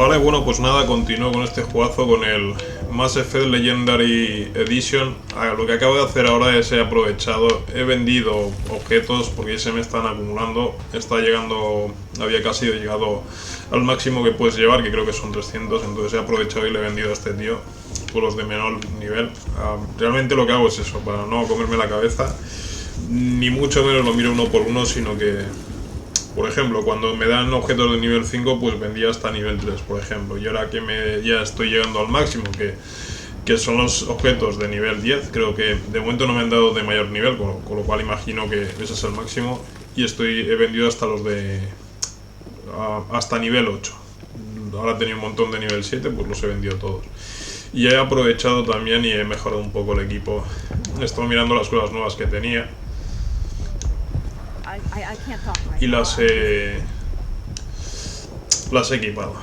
Vale, bueno, pues nada, continúo con este juegazo, con el Mass Effect Legendary Edition. Lo que acabo de hacer ahora es he aprovechado, he vendido objetos porque se me están acumulando. Está llegando, había casi llegado al máximo que puedes llevar, que creo que son 300, entonces he aprovechado y le he vendido a este tío por los de menor nivel. Realmente lo que hago es eso, para no comerme la cabeza, ni mucho menos lo miro uno por uno, sino que, por ejemplo, cuando me dan objetos de nivel 5, pues vendía hasta nivel 3, por ejemplo. Y ahora que ya estoy llegando al máximo, que son los objetos de nivel 10, creo que de momento no me han dado de mayor nivel, con lo cual imagino que ese es el máximo. Y he vendido hasta los de hasta nivel 8. Ahora tenía un montón de nivel 7, pues los he vendido todos. Y he aprovechado también y he mejorado un poco el equipo. He estado mirando las cosas nuevas que tenía y las he equipado.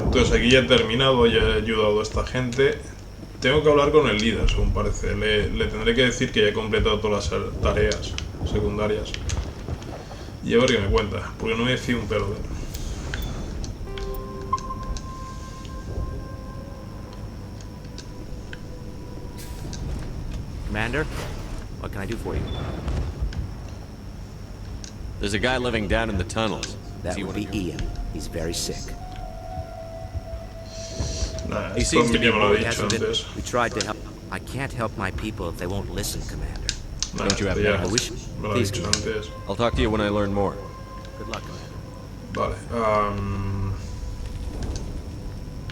Entonces aquí ya he terminado, ya he ayudado a esta gente. Tengo que hablar con el líder, según parece. Le tendré que decir que ya he completado todas las tareas secundarias y a ver qué me cuenta, porque no me fío un pelo de él. Commander, what can I do for you? There's a guy living down in the tunnels. That would be Ian. He's very sick. Nah, He seems to be worried. We tried to help. I can't help my people if they won't listen, Commander. Don't you have ya, that? I wish. me lo he Please, dicho antes. I'll talk to you when I learn more. Good luck, Commander. Vale,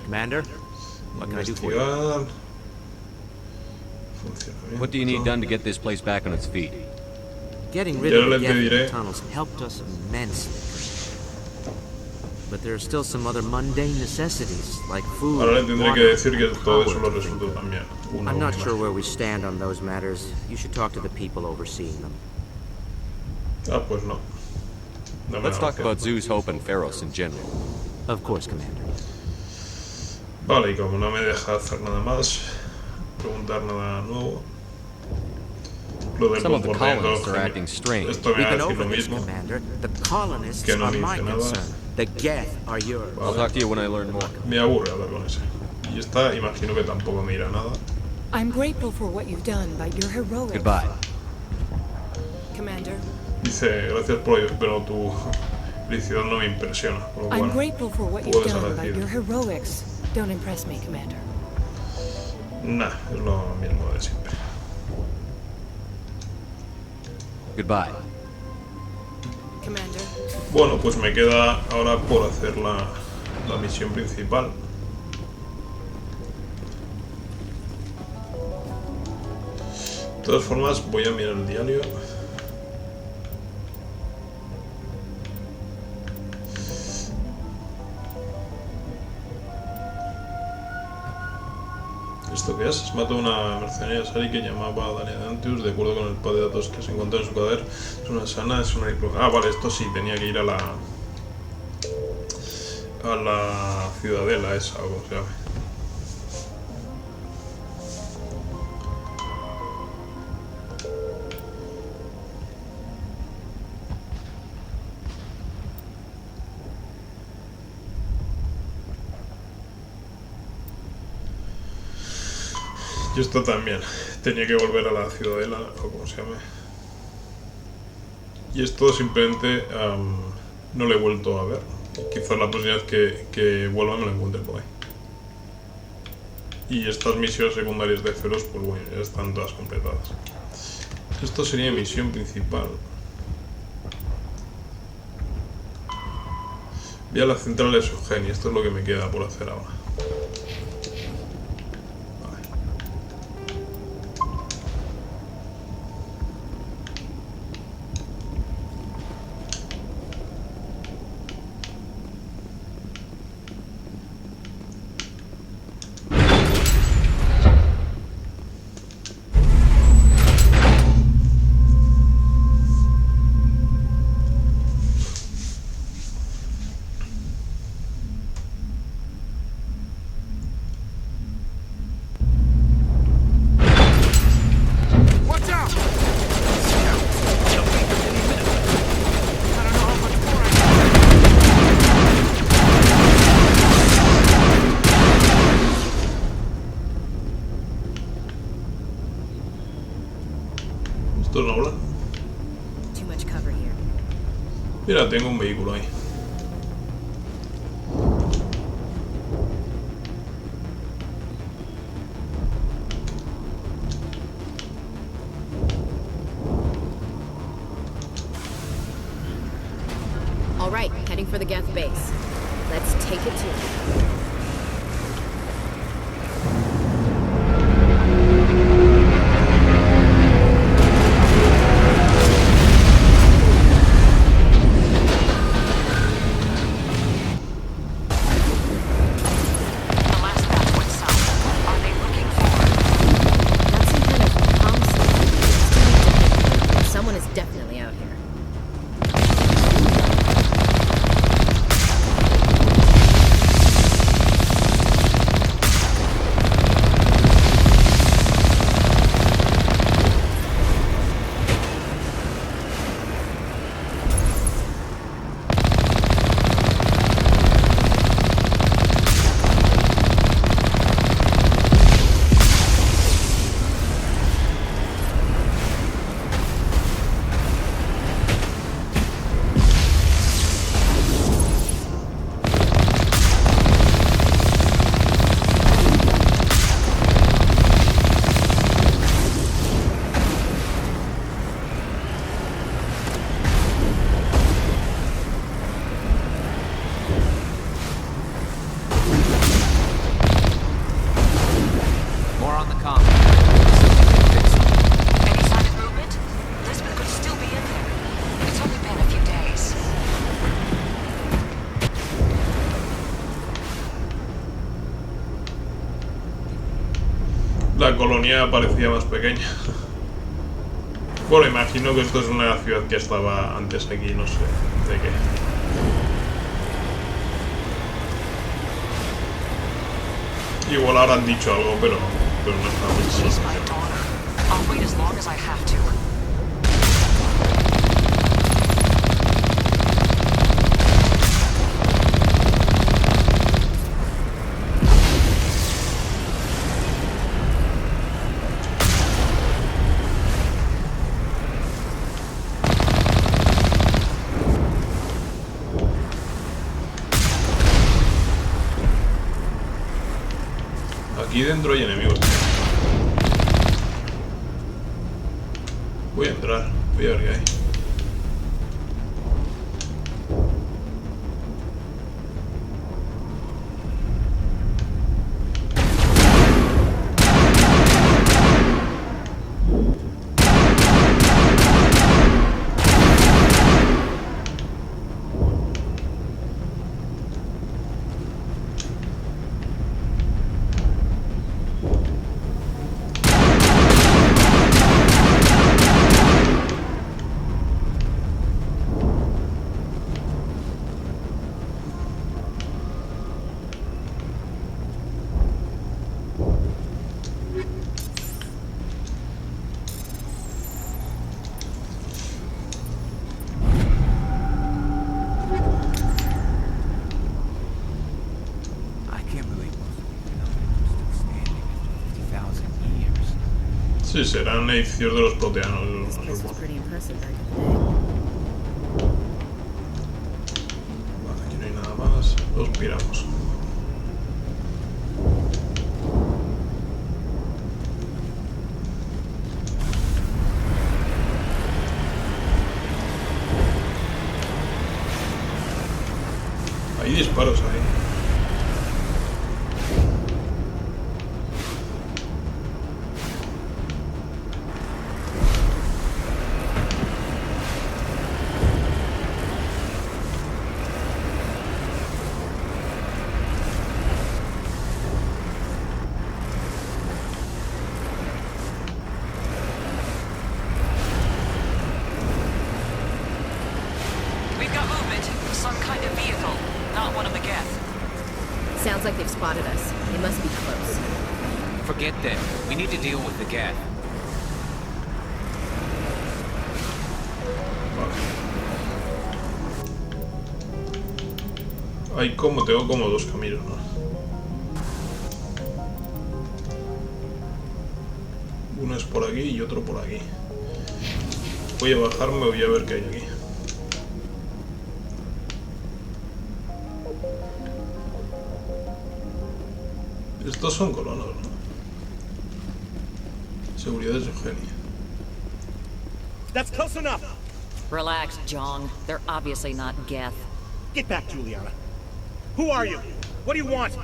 Commander, what can I do for you? investigar. Funcionamiento. What do you need done to get this place back on its feet? Getting rid Ya of le the pediré. tunnels helped us immensely. But there are still some other mundane necessities, like food. Ahora le tendré que water, decir que todo power eso lo to resuelto drink. también. I'm not sure where we stand on those matters. You should talk to the people overseeing them. Pues no. No me Let's da talk opción. about Zeus, Hope, and Pharos in general. Of course, Commander. Vale, y como no me deja hacer nada más, preguntar nada nuevo, lo del Some of the comportamiento colonists are acting strange. esto me We've va a been decir over lo this, mismo. Commander. The colonists Que no are dice my nada. concern. The Geth are yours. I'll talk to you when I learn more. Me aburre hablar con ese. Y esta imagino que tampoco me dirá nada. I'm grateful for what you've done, but you're heroic. Goodbye. Commander, Dice, gracias por ello, pero tu felicidad no me impresiona. Por lo I'm cual, grateful for what you've puedes done, but decir. your heroics don't impress me, Commander. Nah, es lo mismo de siempre. Goodbye. Commander, Bueno, pues me queda ahora por hacer la misión principal. De todas formas, voy a mirar el diario. ¿Esto qué es? Mató a una mercenaria Sari que llamaba a Daniel Antius, de acuerdo con el par de datos que se encontró en su cadáver. Es una sana, es una... vale, esto sí, tenía que ir a la ciudadela esa, o como se llama. Y esto también, tenía que volver a la ciudadela, o como se llame. Y esto simplemente no lo he vuelto a ver. Quizás la próxima vez que vuelva me lo encuentre por ahí. Y estas misiones secundarias de Feroz, pues bueno, ya están todas completadas. Esto sería misión principal. Voy a la central de Sogeni, esto es lo que me queda por hacer ahora. Mira, tengo un vehículo ahí. All right, heading for the Geth base. Let's take it to them. The last batch went south. Are they looking for? That's some kind of comm system. Someone is definitely out here. More on the comm. Any sign of movement? Lisbon could still be in there. It's only been a few days. La colonia parecía más pequeña. Bueno, imagino que esto es una ciudad que estaba antes aquí, no sé de qué. Igual ahora han dicho algo, pero no está muy She's claro. my daughter. I'll wait as long as I have to. Aquí dentro hay enemigos. Voy a entrar, voy a ver qué hay. Sí, serán edificios de los proteanos. This place was pretty impressive back in the day. Vale, aquí no hay nada más. Los piramos. Hay disparos ahí. We've got movement. Some kind of vehicle. Not one of the Geth. Sounds like they've spotted us. They must be close. Forget them. We need to deal with the Geth. Vale. Tengo como dos caminos, ¿no? Uno es por aquí y otro por aquí. Voy a bajarme, voy a ver qué hay aquí. Estos son colonos, ¿no? Seguridad de Eugenia. That's close enough. Relax, Jong. They're obviously not Geth. Get back, Juliana. Who are you? What do you want?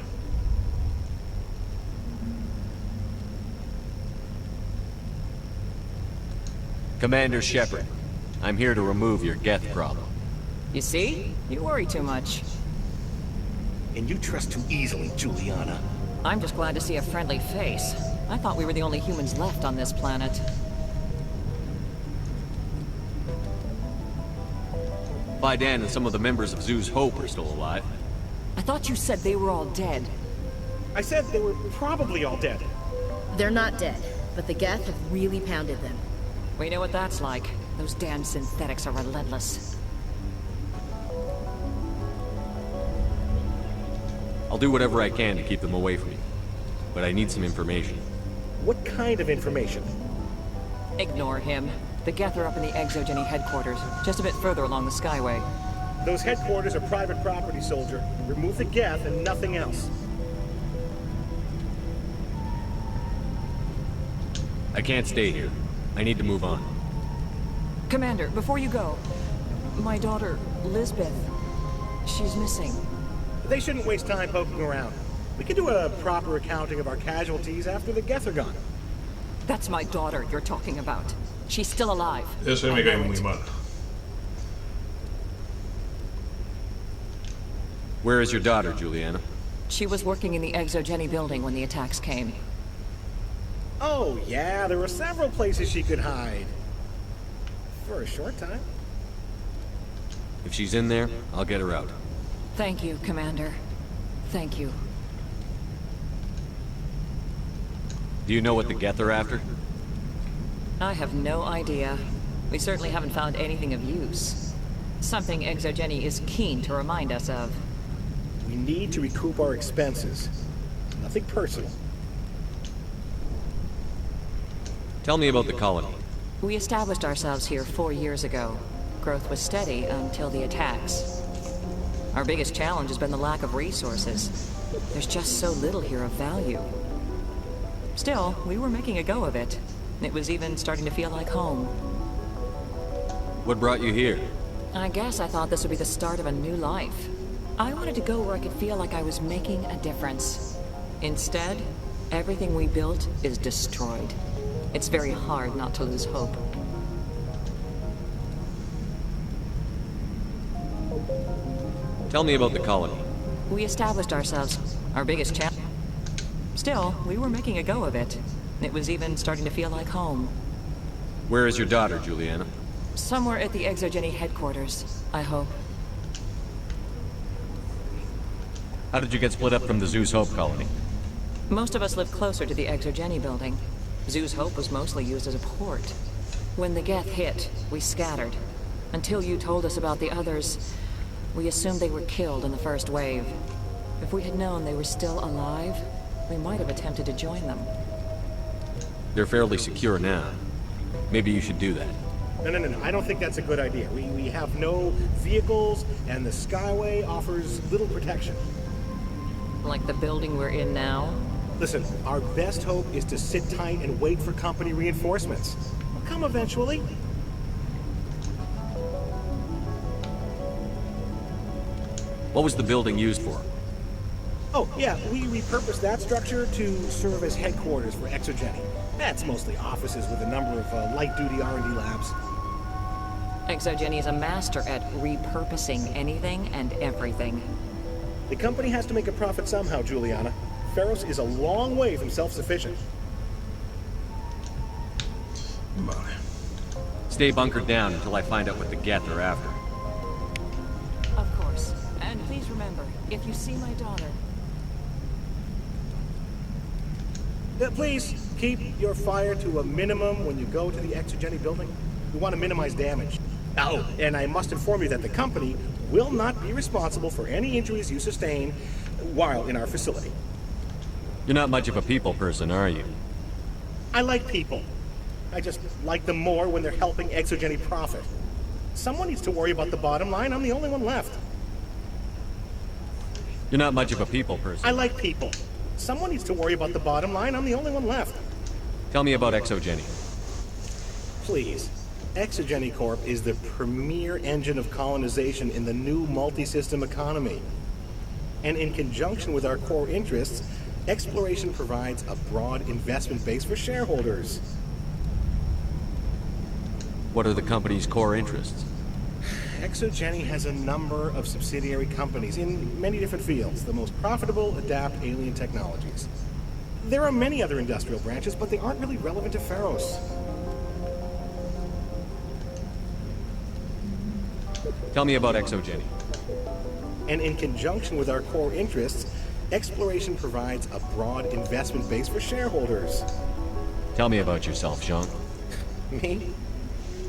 Commander Shepard, I'm here to remove your Geth problem. You see? You worry too much. And you trust too easily, Juliana. I'm just glad to see a friendly face. I thought we were the only humans left on this planet. Bidan and some of the members of Zoo's Hope are still alive. I thought you said they were all dead. I said they were probably all dead. They're not dead, but the Geth have really pounded them. We know what that's like. Those damn synthetics are relentless. I'll do whatever I can to keep them away from you. But I need some information. What kind of information? Ignore him. The Geth are up in the Exogeny headquarters, just a bit further along the Skyway. Those headquarters are private property, soldier. Remove the Geth and nothing else. I can't stay here. I need to move on. Commander, before you go, my daughter, Lisbeth, she's missing. They shouldn't waste time poking around. We can do a proper accounting of our casualties after the Geth are gone. That's my daughter you're talking about. She's still alive. Ese me cae muy mal. Where is your daughter, Juliana? She was working in the Exogeny building when the attacks came. Oh, yeah, there were several places she could hide. For a short time. If she's in there, I'll get her out. Thank you, Commander. Thank you. Do you know what the Geth are after? I have no idea. We certainly haven't found anything of use. Something Exogeny is keen to remind us of. We need to recoup our expenses. Nothing personal. Tell me about the colony. We established ourselves here 4 years ago. Growth was steady until the attacks. Our biggest challenge has been the lack of resources. There's just so little here of value. Still, we were making a go of it. It was even starting to feel like home. What brought you here? I guess I thought this would be the start of a new life. I wanted to go where I could feel like I was making a difference. Instead, everything we built is destroyed. It's very hard not to lose hope. Tell me about the colony. We established ourselves. Our biggest challenge. Still, we were making a go of it. It was even starting to feel like home. Where is your daughter, Juliana? Somewhere at the Exogeny headquarters, I hope. How did you get split up from the Zeus Hope colony? Most of us lived closer to the Exogeny building. Zeus Hope was mostly used as a port. When the Geth hit, we scattered. Until you told us about the others, we assumed they were killed in the first wave. If we had known they were still alive, we might have attempted to join them. They're fairly secure now. Maybe you should do that. No. I don't think that's a good idea. We have no vehicles, and the Skyway offers little protection. Like the building we're in now? Listen, our best hope is to sit tight and wait for company reinforcements. They'll come eventually. What was the building used for? Oh, yeah, we repurposed that structure to serve as headquarters for Exogeny. That's mostly offices with a number of light-duty R&D labs. Exogeny is a master at repurposing anything and everything. The company has to make a profit somehow, Juliana. Feros is a long way from self-sufficient. Vale. Stay bunkered down until I find out what the Geth are after. Of course. And please remember, if you see my daughter... Please, keep your fire to a minimum when you go to the Exogeny building. We want to minimize damage. Oh, and I must inform you that the company will not be responsible for any injuries you sustain while in our facility. You're not much of a people person, are you? I like people. I just like them more when they're helping Exogeny profit. Someone needs to worry about the bottom line. I'm the only one left. You're not much of a people person. I like people. Someone needs to worry about the bottom line. I'm the only one left. Tell me about Exogeny. Please. Exogeny Corp is the premier engine of colonization in the new multi-system economy. And in conjunction with our core interests, exploration provides a broad investment base for shareholders. What are the company's core interests? Exogeny has a number of subsidiary companies in many different fields. The most profitable adapt alien technologies. There are many other industrial branches, but they aren't really relevant to Pharos. Tell me about Exogeny. And in conjunction with our core interests, exploration provides a broad investment base for shareholders. Tell me about yourself, Jean. Me?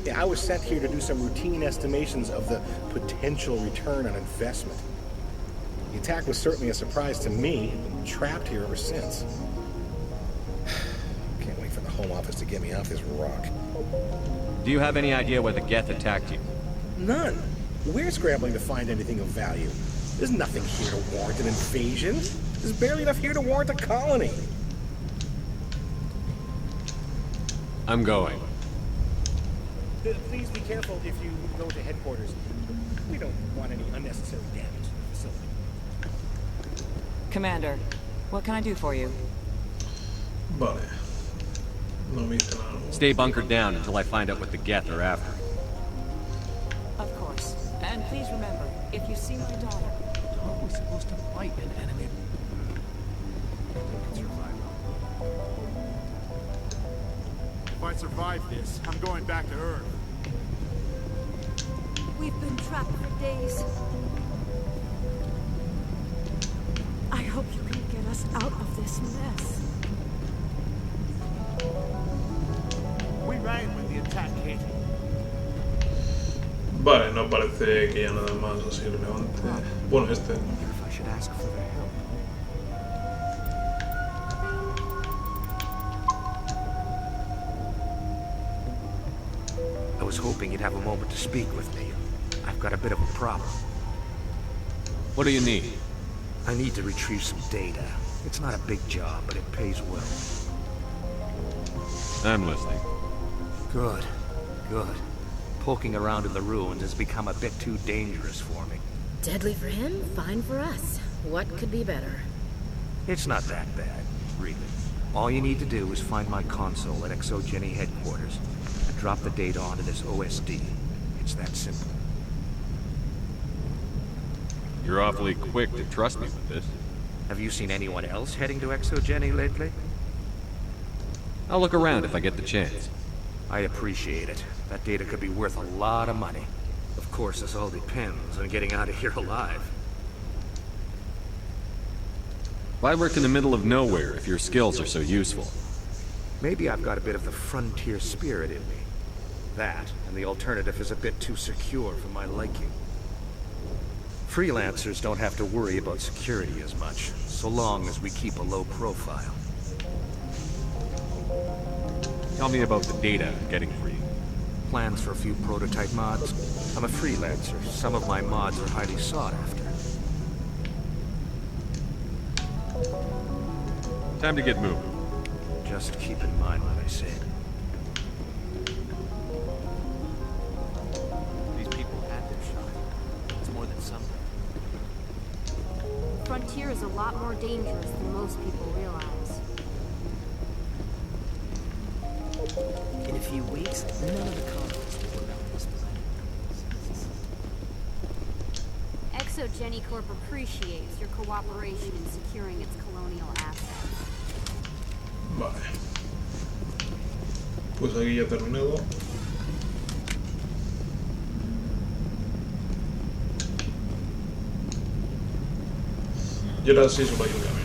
Yeah, I was sent here to do some routine estimations of the potential return on investment. The attack was certainly a surprise to me. I've been trapped here ever since. Can't wait for the Home Office to get me off this rock. Do you have any idea why the Geth attacked you? None. We're scrambling to find anything of value. There's nothing here to warrant an invasion. There's barely enough here to warrant a colony. I'm going. Please be careful if you go to headquarters. We don't want any unnecessary damage to the facility. Commander, what can I do for you? Vale. No me dice nada. Stay bunkered down until I find out what the Geth are after. Of course. And please remember, if you see my daughter... How are we supposed to fight an enemy? If I survive this, I'm going back to Earth. We've been trapped for days. I hope you can get us out of this mess. We ran when the attack hit. Vale, no parece que haya nada más así relevante. Bueno, este. Wonder if I should ask for their help. I was hoping you'd have a moment to speak with me. I've got a bit of a problem. What do you need? I need to retrieve some data. It's not a big job, but it pays well. I'm listening. Good. Good. Poking around in the ruins has become a bit too dangerous for me. Deadly for him, fine for us. What could be better? It's not that bad, really. All you need to do is find my console at Exogeny headquarters and drop the data onto this OSD. It's that simple. You're awfully quick to trust me with this. Have you seen anyone else heading to Exogeny lately? I'll look around if I get the chance. I appreciate it. That data could be worth a lot of money. Of course, this all depends on getting out of here alive. Why work in the middle of nowhere if your skills are so useful? Maybe I've got a bit of the frontier spirit in me. That, and the alternative is a bit too secure for my liking. Freelancers don't have to worry about security as much, so long as we keep a low profile. Tell me about the data I'm getting for you. Plans for a few prototype mods. I'm a freelancer. Some of my mods are highly sought after. Time to get moving. Just keep in mind what I said. These people had their shot. It's more than something. Frontier is a lot more dangerous than most people realize. In a few weeks, none of the colonists will know about this planet. Exogeny Corp appreciates your cooperation in securing its colonial assets. Vale. Pues aquí ya he terminado. Y ahora sí solo hay un camino.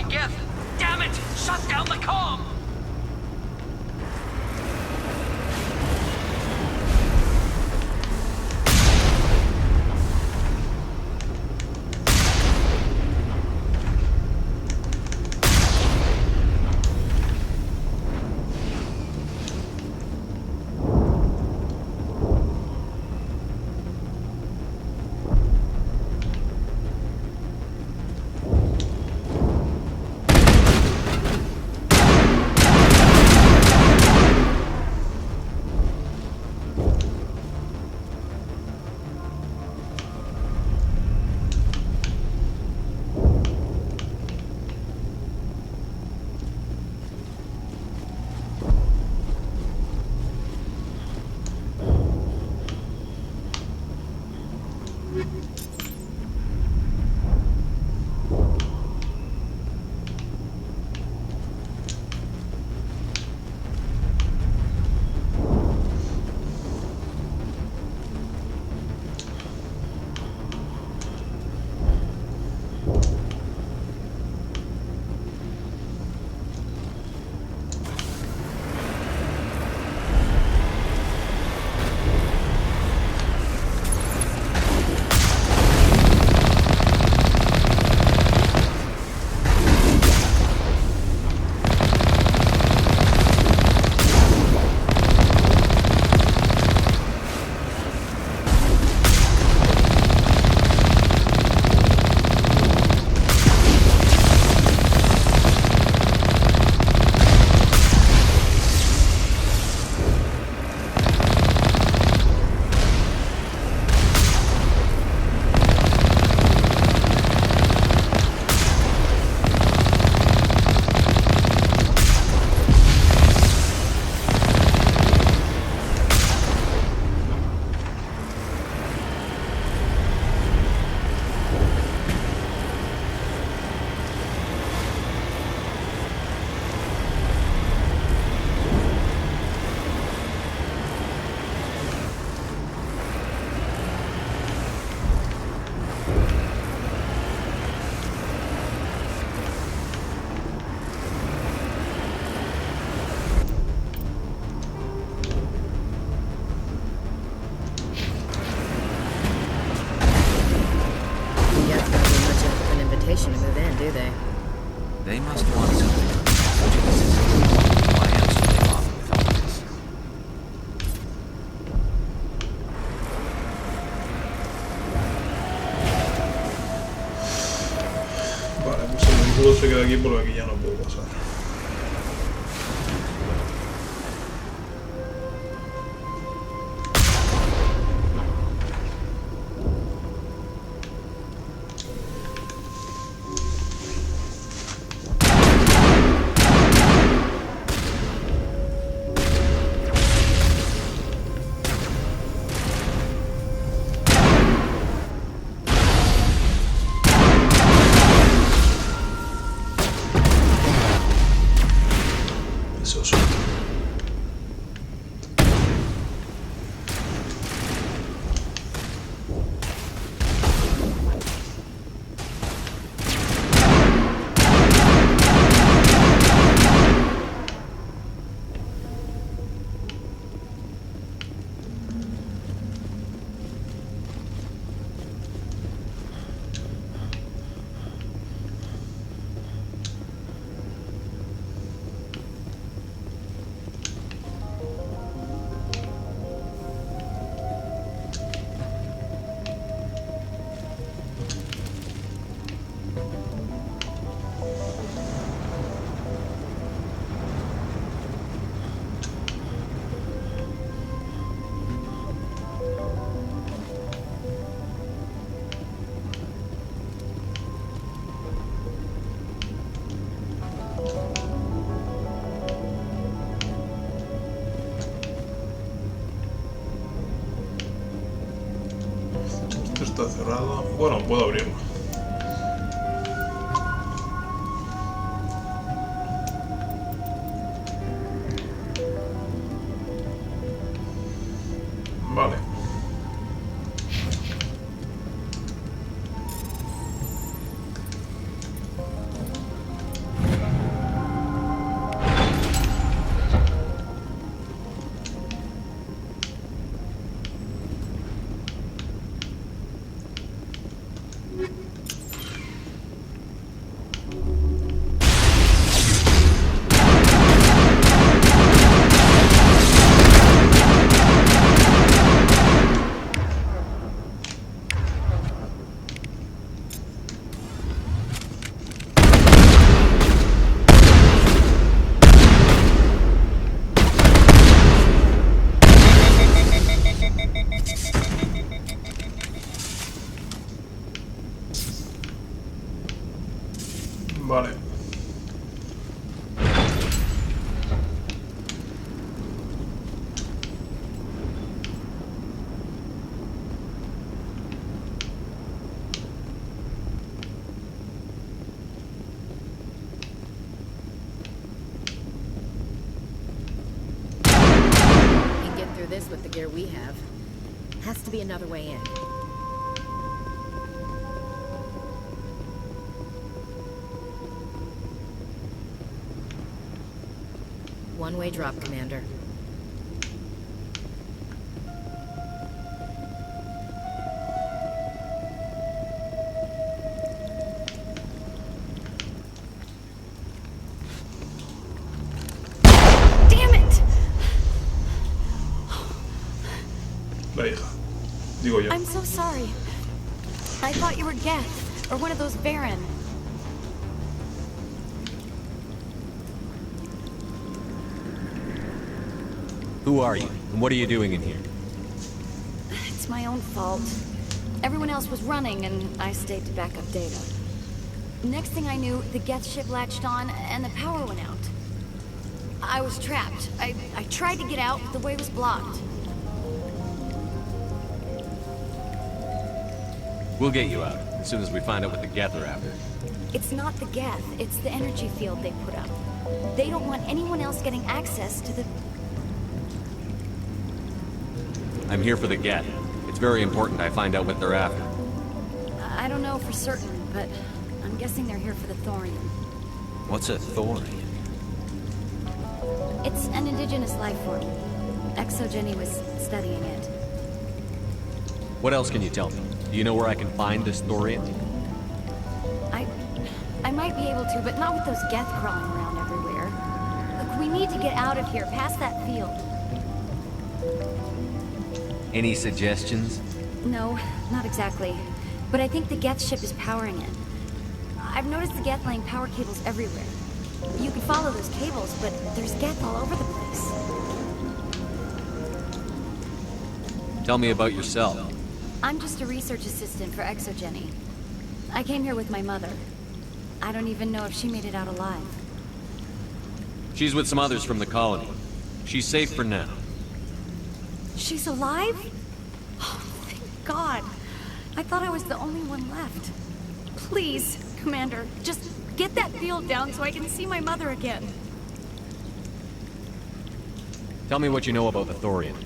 Geth! Damn it! Shut down the comm! To move in, do they? They must want something. Why else would they bother with all this? Vale, pues el vehículo se queda aquí porque aquí ya no puedo pasar. Está cerrado. Bueno, puedo abrirlo. Vale. this with the gear we have. Has to be another way in. One-way drop, Commander. La hija. Digo yo. I'm so sorry. I thought you were Geth, or one of those Baron. Who are you, and what are you doing in here? It's my own fault. Everyone else was running, and I stayed to back up data. Next thing I knew, the Geth ship latched on, and the power went out. I was trapped. I tried to get out, but the way was blocked. We'll get you out, as soon as we find out what the Geth are after. It's not the Geth, it's the energy field they put up. They don't want anyone else getting access to the... I'm here for the Geth. It's very important I find out what they're after. I don't know for certain, but I'm guessing they're here for the thorium. What's a thorium? It's an indigenous life form. Exogeny was studying it. What else can you tell me? Do you know where I can find this thorium? I might be able to, but not with those Geth crawling around everywhere. Look, we need to get out of here, past that field. Any suggestions? No, not exactly. But I think the Geth ship is powering it. I've noticed the Geth laying power cables everywhere. You can follow those cables, but there's Geth all over the place. Tell me about yourself. I'm just a research assistant for Exogeny. I came here with my mother. I don't even know if she made it out alive. She's with some others from the colony. She's safe for now. She's alive? Oh, thank God. I thought I was the only one left. Please, Commander, just get that field down so I can see my mother again. Tell me what you know about the thorium.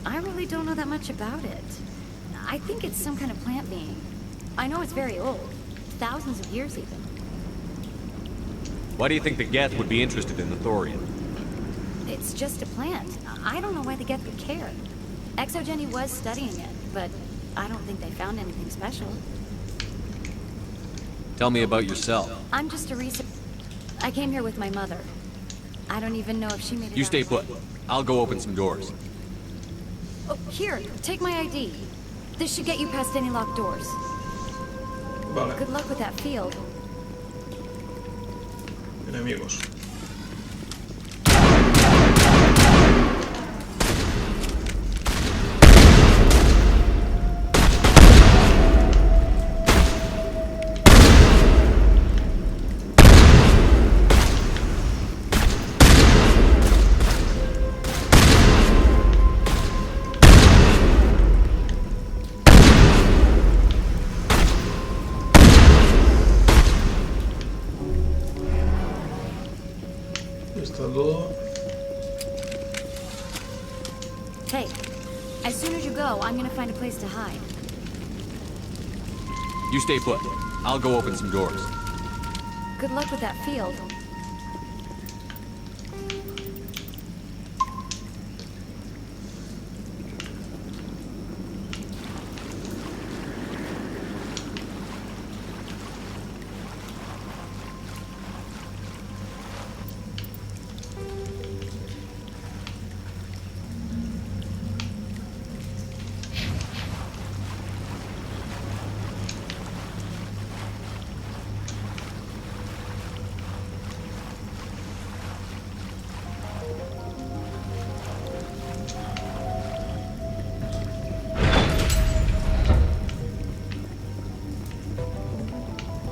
I really don't know that much about it. I think it's some kind of plant being. I know it's very old. Thousands of years even. Why do you think the Geth would be interested in the thorium? It's just a plant. I don't know why the Geth would care. Exogeny was studying it, but I don't think they found anything special. Tell me about yourself. I'm just a researcher. I came here with my mother. I don't even know if she made it You out stay alive. put. I'll go open some doors. Oh, here, take my ID. This should get you past any locked doors. Vale. Good luck with that field. Enemigos. Está todo. Hey, as soon as you go, I'm gonna find a place to hide. You stay put. I'll go open some doors. Good luck with that field.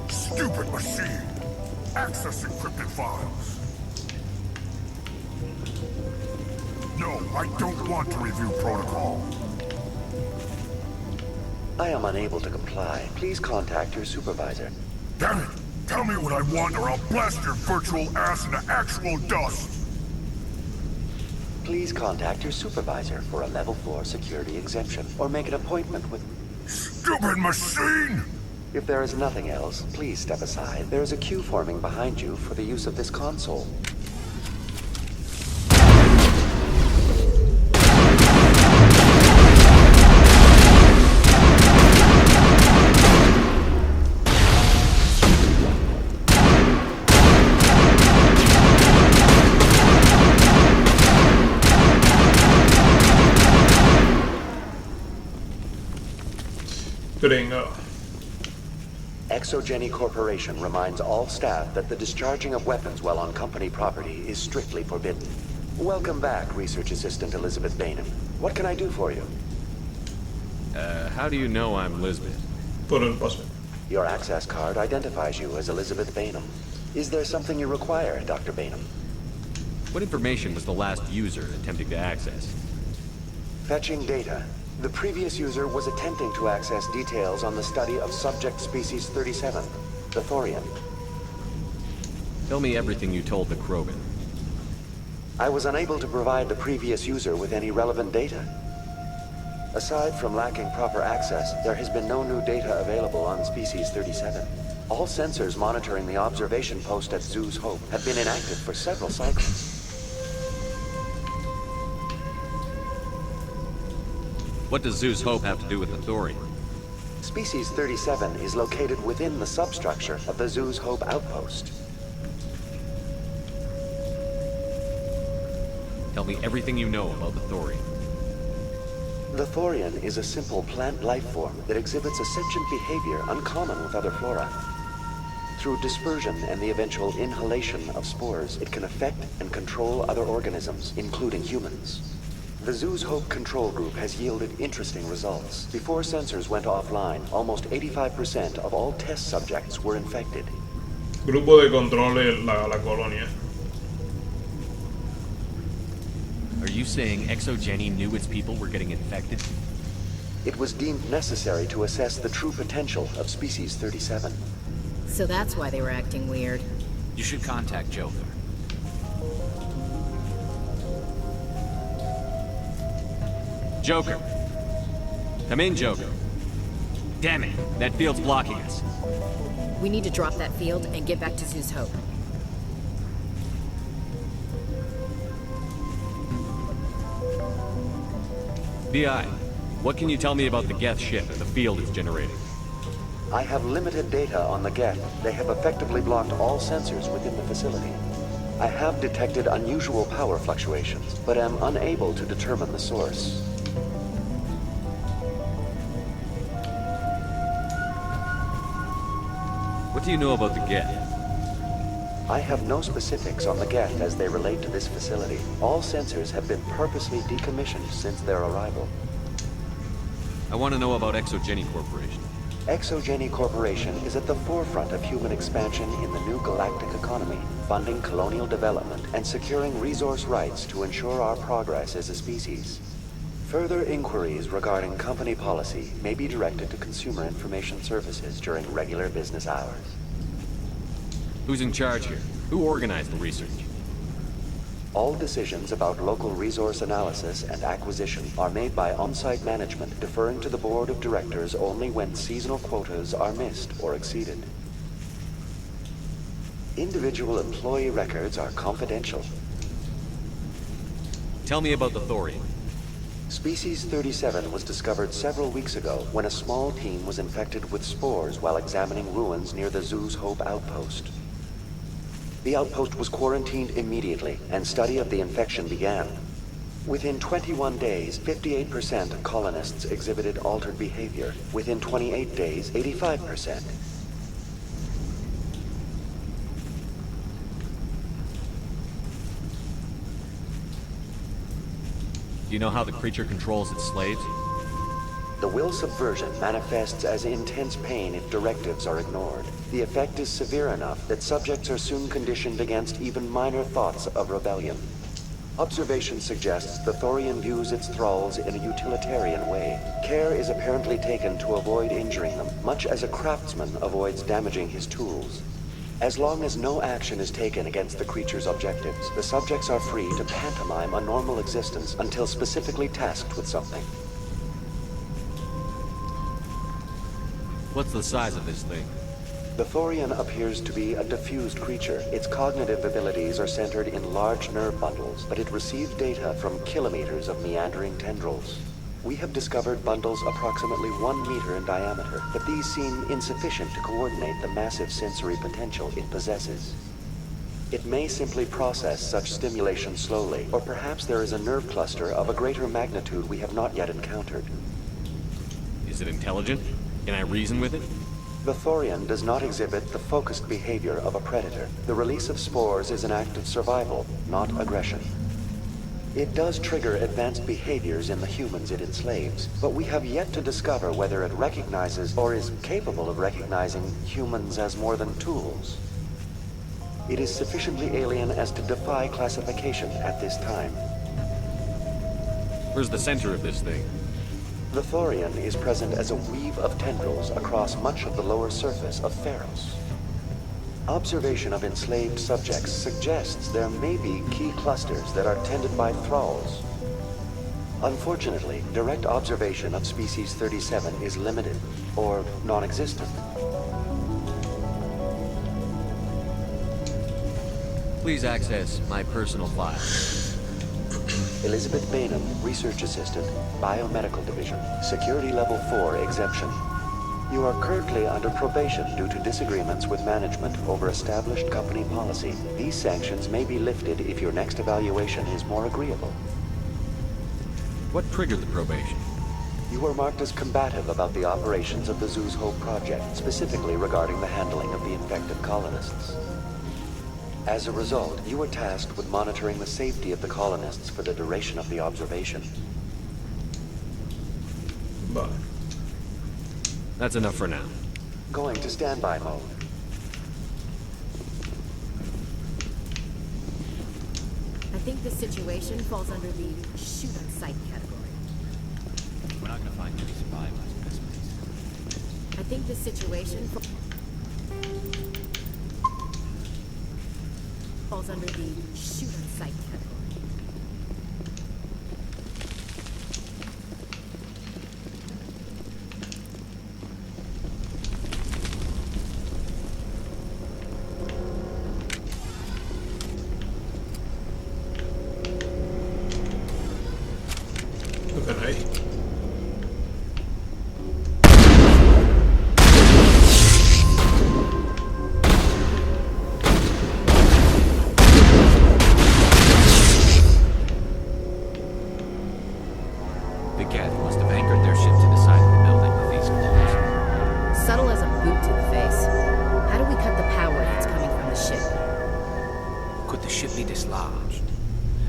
Stupid machine! Access encrypted files. No, I don't want to review protocol. I am unable to comply. Please contact your supervisor. Damn it! Tell me what I want or I'll blast your virtual ass into actual dust! please contact your supervisor for a level 4 security exemption or make an appointment with... Stupid machine! If there is nothing else, please step aside. There is a queue forming behind you for the use of this console. Gringo. Exogeny Corporation reminds all staff that the discharging of weapons while on company property is strictly forbidden. Welcome back, Research Assistant Elizabeth Bainham. What can I do for you? How do you know I'm Lisbeth? Por el paso. Your access card identifies you as Elizabeth Bainham. Is there something you require, Dr. Bainham? What information was the last user attempting to access? Fetching data. The previous user was attempting to access details on the study of subject species 37, the Thorian. Tell me everything you told the Krogan. I was unable to provide the previous user with any relevant data. Aside from lacking proper access, there has been no new data available on species 37. All sensors monitoring the observation post at Zeus Hope have been inactive for several cycles. What does Zeus Hope have to do with the Thorian? Species 37 is located within the substructure of the Zeus Hope outpost. Tell me everything you know about the Thorian. The Thorian is a simple plant life form that exhibits a sentient behavior uncommon with other flora. Through dispersion and the eventual inhalation of spores, it can affect and control other organisms, including humans. The Zeus Hope control group has yielded interesting results. Before sensors went offline, almost 85% of all test subjects were infected. Grupo de control en la colonia. Are you saying Exogeny knew its people were getting infected? It was deemed necessary to assess the true potential of species 37. So that's why they were acting weird. You should contact Joker. Joker. Come in, Joker. Damn it, that field's blocking us. We need to drop that field and get back to Zeus Hope. BI, what can you tell me about the Geth ship and the field it's generating? I have limited data on the Geth. They have effectively blocked all sensors within the facility. I have detected unusual power fluctuations, but am unable to determine the source. What do you know about the Geth? I have no specifics on the Geth as they relate to this facility. All sensors have been purposely decommissioned since their arrival. I want to know about Exogeny Corporation. Exogeny Corporation is at the forefront of human expansion in the new galactic economy, funding colonial development and securing resource rights to ensure our progress as a species. Further inquiries regarding company policy may be directed to Consumer Information Services during regular business hours. Who's in charge here? Who organized the research? All decisions about local resource analysis and acquisition are made by on-site management, deferring to the board of directors only when seasonal quotas are missed or exceeded. Individual employee records are confidential. Tell me about the Thorian. Species 37 was discovered several weeks ago when a small team was infected with spores while examining ruins near the Zeus Hope outpost. The outpost was quarantined immediately, and study of the infection began. Within 21 days, 58% of colonists exhibited altered behavior. Within 28 days, 85%. Do you know how the creature controls its slaves? The will subversion manifests as intense pain if directives are ignored. The effect is severe enough that subjects are soon conditioned against even minor thoughts of rebellion. Observation suggests the Thorian views its thralls in a utilitarian way. Care is apparently taken to avoid injuring them, much as a craftsman avoids damaging his tools. As long as no action is taken against the creature's objectives, the subjects are free to pantomime a normal existence until specifically tasked with something. What's the size of this thing? The Thorian appears to be a diffused creature. Its cognitive abilities are centered in large nerve bundles, but it receives data from kilometers of meandering tendrils. We have discovered bundles approximately 1 meter in diameter, but these seem insufficient to coordinate the massive sensory potential it possesses. It may simply process such stimulation slowly, or perhaps there is a nerve cluster of a greater magnitude we have not yet encountered. Is it intelligent? Can I reason with it? The Thorian does not exhibit the focused behavior of a predator. The release of spores is an act of survival, not aggression. It does trigger advanced behaviors in the humans it enslaves, but we have yet to discover whether it recognizes or is capable of recognizing humans as more than tools. It is sufficiently alien as to defy classification at this time. Where's the center of this thing? The Thorian is present as a weave of tendrils across much of the lower surface of Pharos. Observation of enslaved subjects suggests there may be key clusters that are tended by thralls. Unfortunately, direct observation of species 37 is limited, or non-existent. Please access my personal file. Elizabeth Bainham, Research Assistant, Biomedical Division, Security Level 4 exemption. You are currently under probation due to disagreements with management over established company policy. These sanctions may be lifted if your next evaluation is more agreeable. What triggered the probation? You were marked as combative about the operations of the Zeus Hope project, specifically regarding the handling of the infected colonists. As a result, you were tasked with monitoring the safety of the colonists for the duration of the observation. Vale. That's enough for now. Going to standby mode. I think this situation falls under the shoot on sight category. We're not gonna find any survivors in this place. I think this situation falls under the shoot on sight category.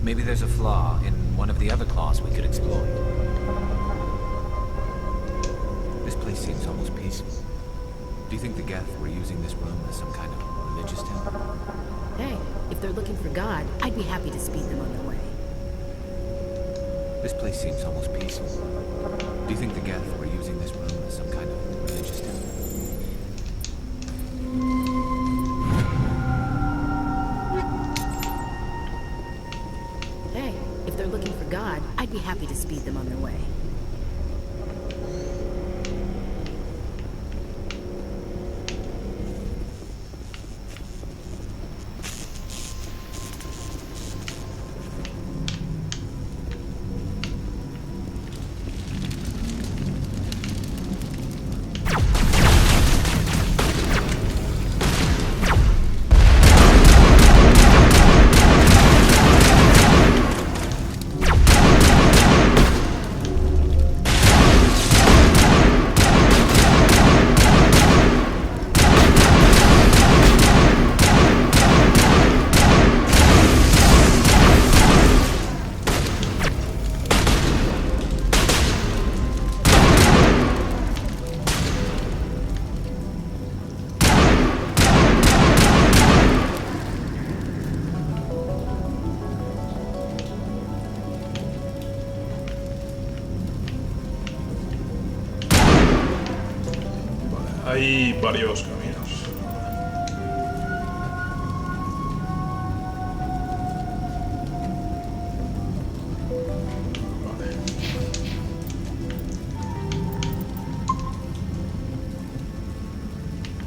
Maybe there's a flaw in one of the other claws we could exploit. This place seems almost peaceful. Do you think the Geth were using this room as some kind of religious temple? Hey, if they're looking for God, I'd be happy to speed them on their way. This place seems almost peaceful. Do you think the Geth were using this room as some kind of religious temple? If they're looking for God, I'd be happy to speed them on their way. Hay varios caminos.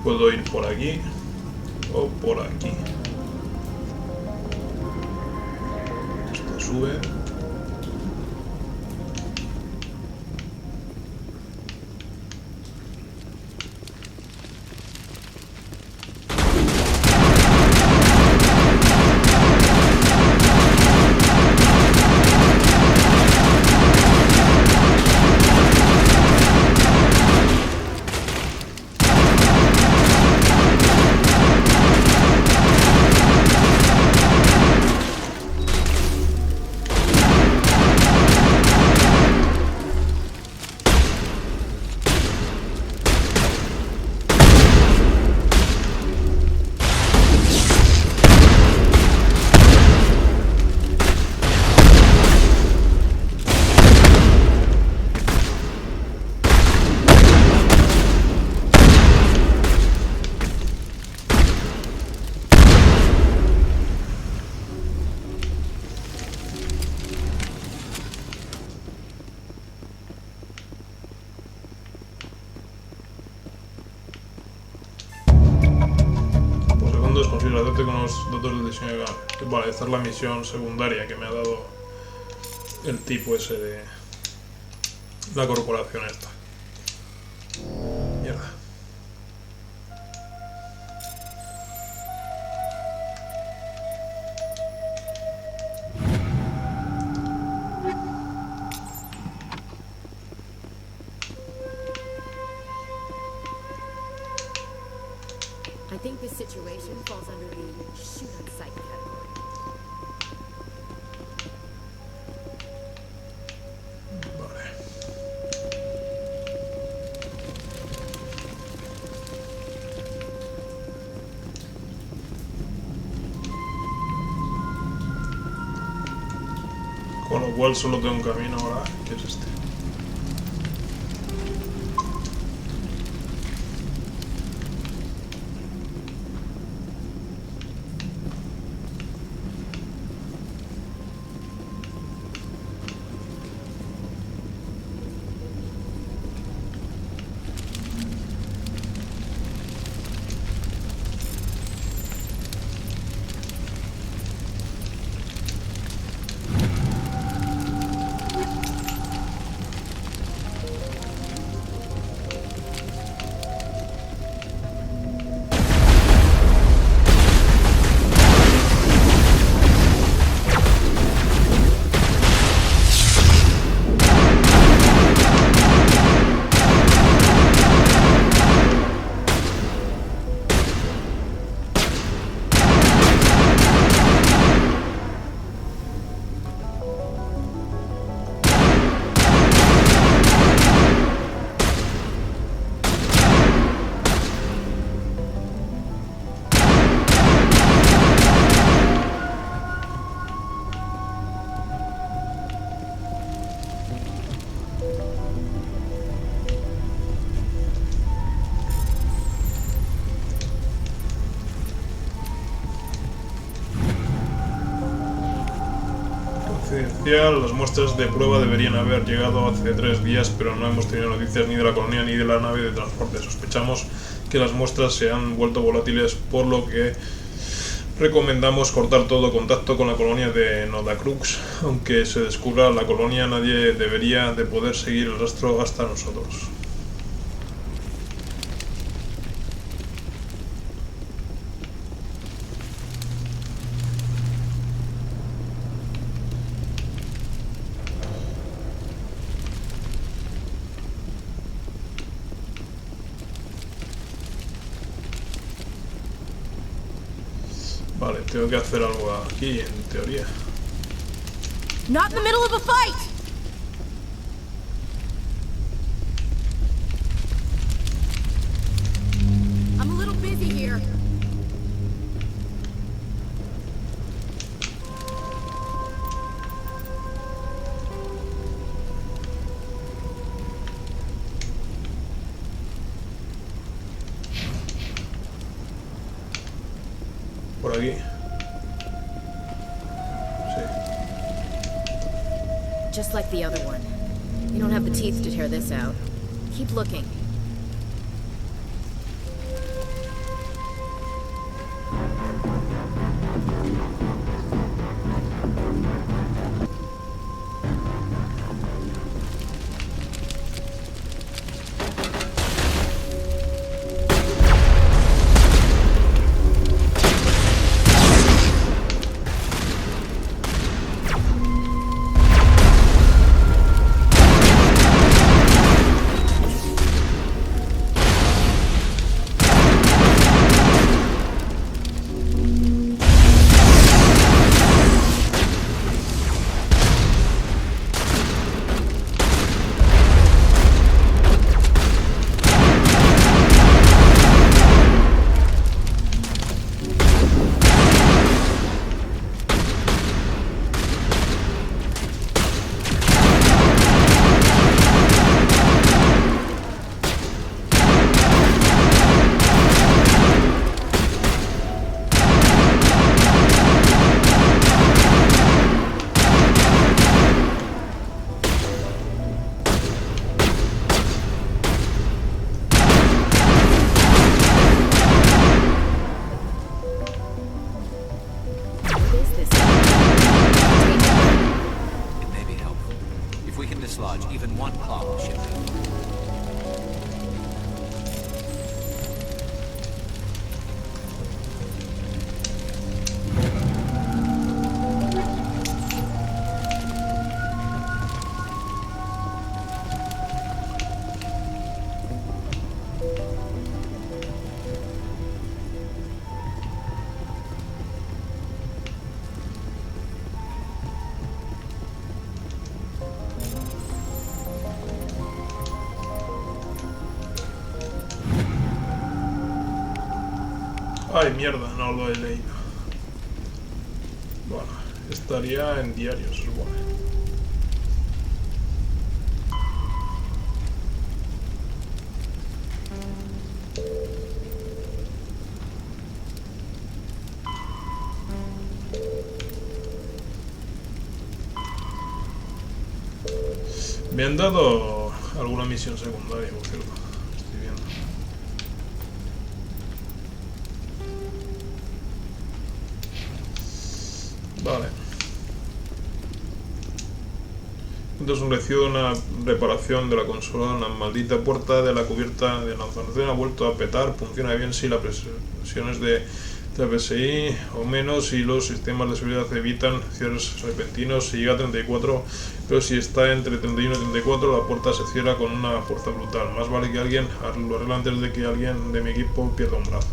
Puedo ir por aquí o por aquí. Esto sube. Es posible hacerte con los datos del diseño de gama. Vale, esta es la misión secundaria que me ha dado el tipo ese de la corporación esta. Mierda. I think this situation falls under the shoot on sight category. Vale. Con lo cual solo tengo un camino ahora, que es este. Las muestras de prueba deberían haber llegado hace 3 días, pero no hemos tenido noticias ni de la colonia ni de la nave de transporte. Sospechamos que las muestras se han vuelto volátiles, por lo que recomendamos cortar todo contacto con la colonia de Nodacrux. Aunque se descubra la colonia, nadie debería de poder seguir el rastro hasta nosotros. Vale, tengo que hacer algo aquí, en teoría. Not in the middle of a fight! I'm a little busy here. Por aquí. Sí. Just like the other one. You don't have the teeth to tear this out. Keep looking. even one claw will ship it. Ay, mierda, no lo he leído. Bueno, estaría en diario, se supone. Me han dado alguna misión secundaria, por cierto. Estoy viendo. Vale. Entonces un recibo de una reparación de la consola, la maldita puerta de la cubierta de lanzamiento ha vuelto a petar, funciona bien si las presiones de SCI o menos y los sistemas de seguridad evitan cierres repentinos. Si llega a 34, pero si está entre 31 y 34 la puerta se cierra con una fuerza brutal. Más vale que alguien lo arregle antes de que alguien de mi equipo pierda un brazo.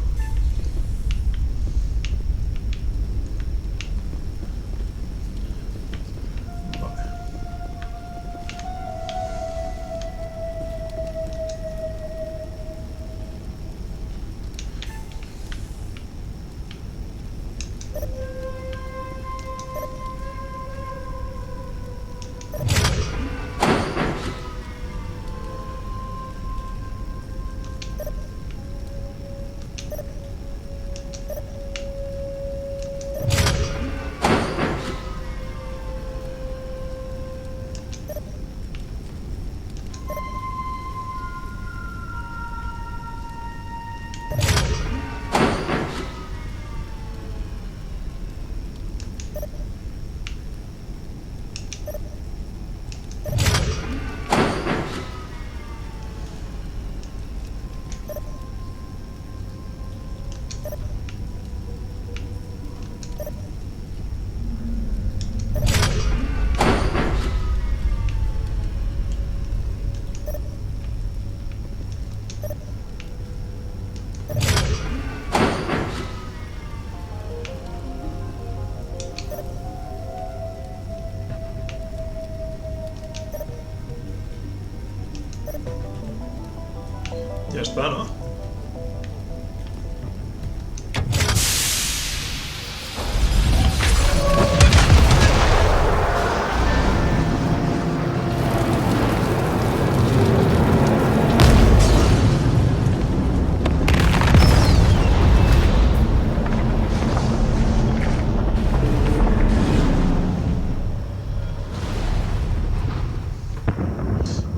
Ya está, ¿no?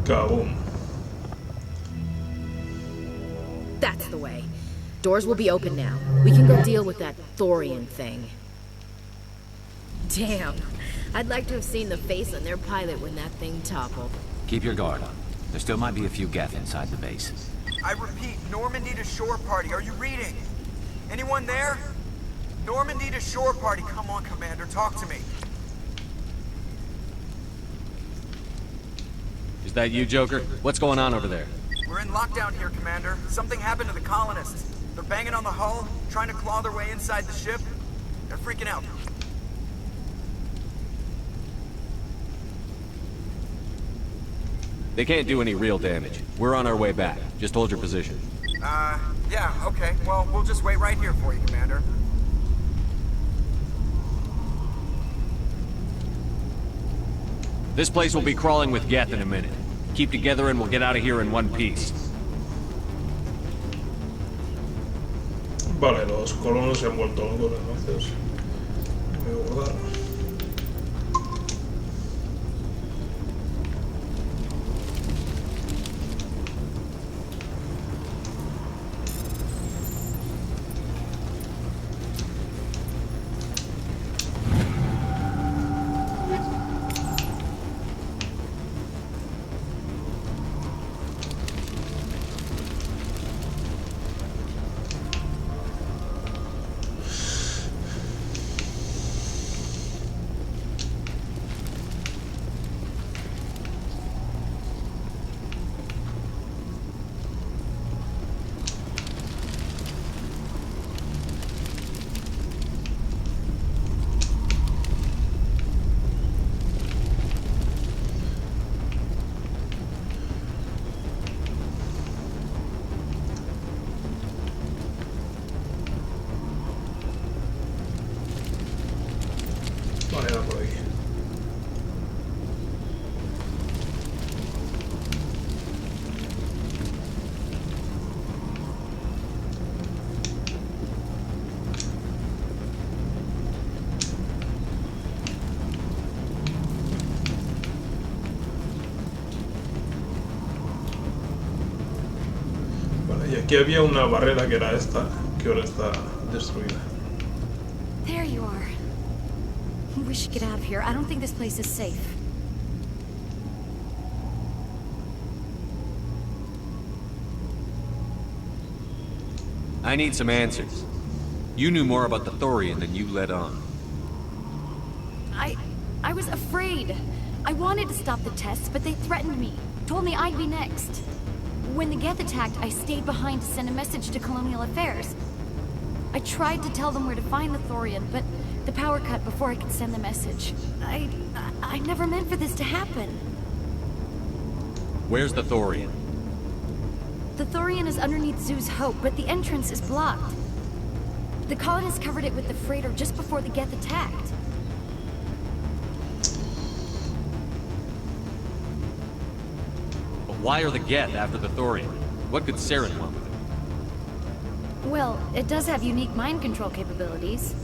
Kaboom. That's the way. Doors will be open now. We can go deal with that Thorian thing. Damn. I'd like to have seen the face on their pilot when that thing toppled. Keep your guard up. There still might be a few Geth inside the base. I repeat, Normandy to shore party. Are you reading? Anyone there? Normandy to shore party. Come on, Commander. Talk to me. Is that you, Joker? What's going on over there? We're in lockdown here, Commander. Something happened to the colonists. They're banging on the hull, trying to claw their way inside the ship. They're freaking out. They can't do any real damage. We're on our way back. Just hold your position. Yeah, okay. Well, we'll just wait right here for you, Commander. This place will be crawling with Geth in a minute. Keep together and we'll get out of here in one piece. Vale, los colonos se han vuelto locos, entonces me voy a guardar. Vale, era por aquí. Vale, y aquí había una barrera que era esta, que ahora está destruida. There you are. We should get out of here. I don't think this place is safe. I need some answers. You knew more about the Thorian than you let on. I was afraid. I wanted to stop the tests, but they threatened me. Told me I'd be next. When the Geth attacked, I stayed behind to send a message to Colonial Affairs. I tried to tell them where to find the Thorian, but the power cut before I could send the message. I never meant for this to happen. Where's the Thorian? The Thorian is underneath Zoo's Hope, but the entrance is blocked. The colonists covered it with the freighter just before the Geth attacked. But why are the Geth after the Thorian? What could Saren want with it? Well, it does have unique mind control capabilities.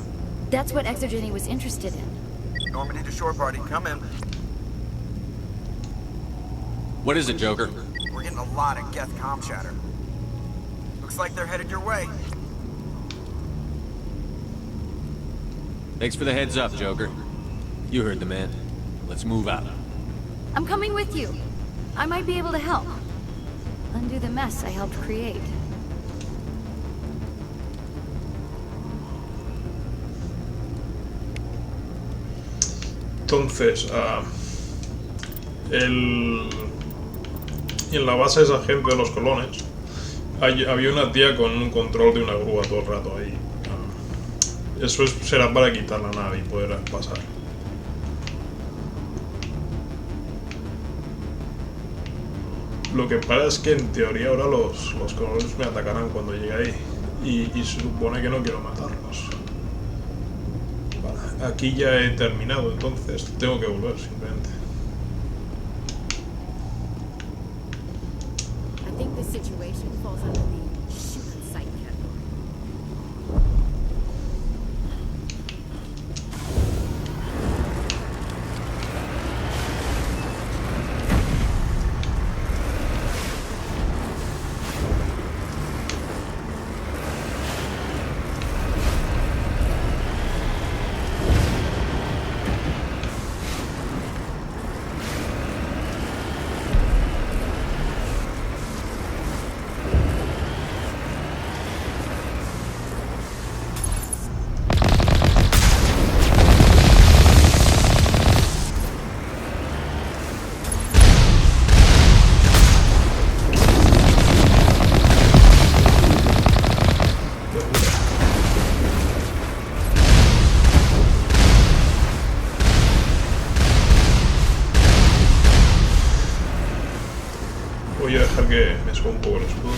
That's what Exogeny was interested in. Normandy to shore party, come in. What is it, Joker? We're getting a lot of Geth comm chatter. Looks like they're headed your way. Thanks for the heads up, Joker. You heard the man. Let's move out. I'm coming with you. I might be able to help. Undo the mess I helped create. Entonces, en la base de esa gente de los colones había una tía con un control de una grúa todo el rato ahí. Eso será para quitar la nave y poder pasar. Lo que pasa es que en teoría ahora los colones me atacarán cuando llegue ahí y se supone que no quiero matarlos. Vale, aquí ya he terminado, entonces tengo que volver simplemente. I think this situation falls under the shoot on sight category. Voy a dejar que me suba un poco el escudo.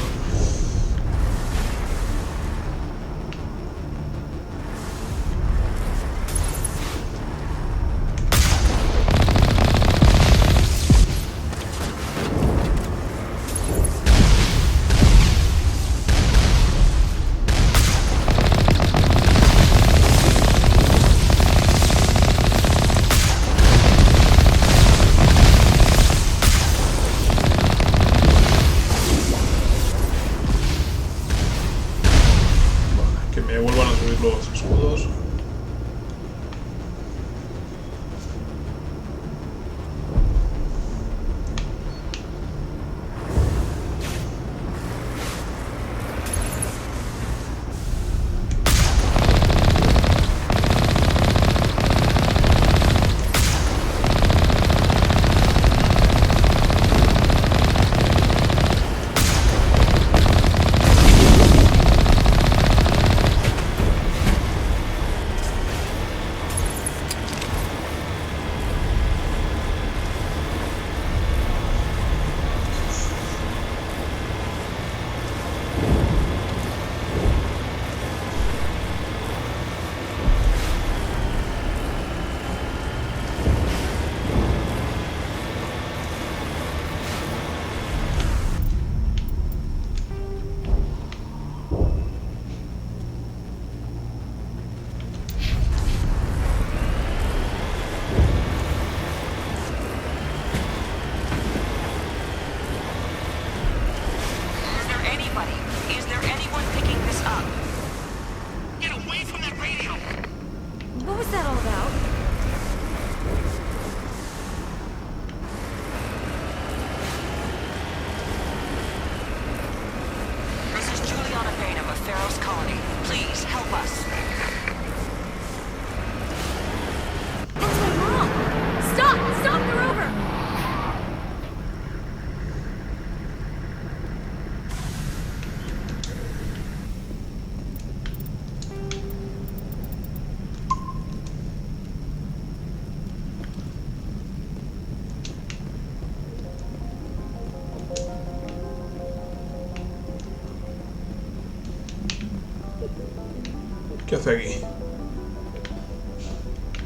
hace aquí?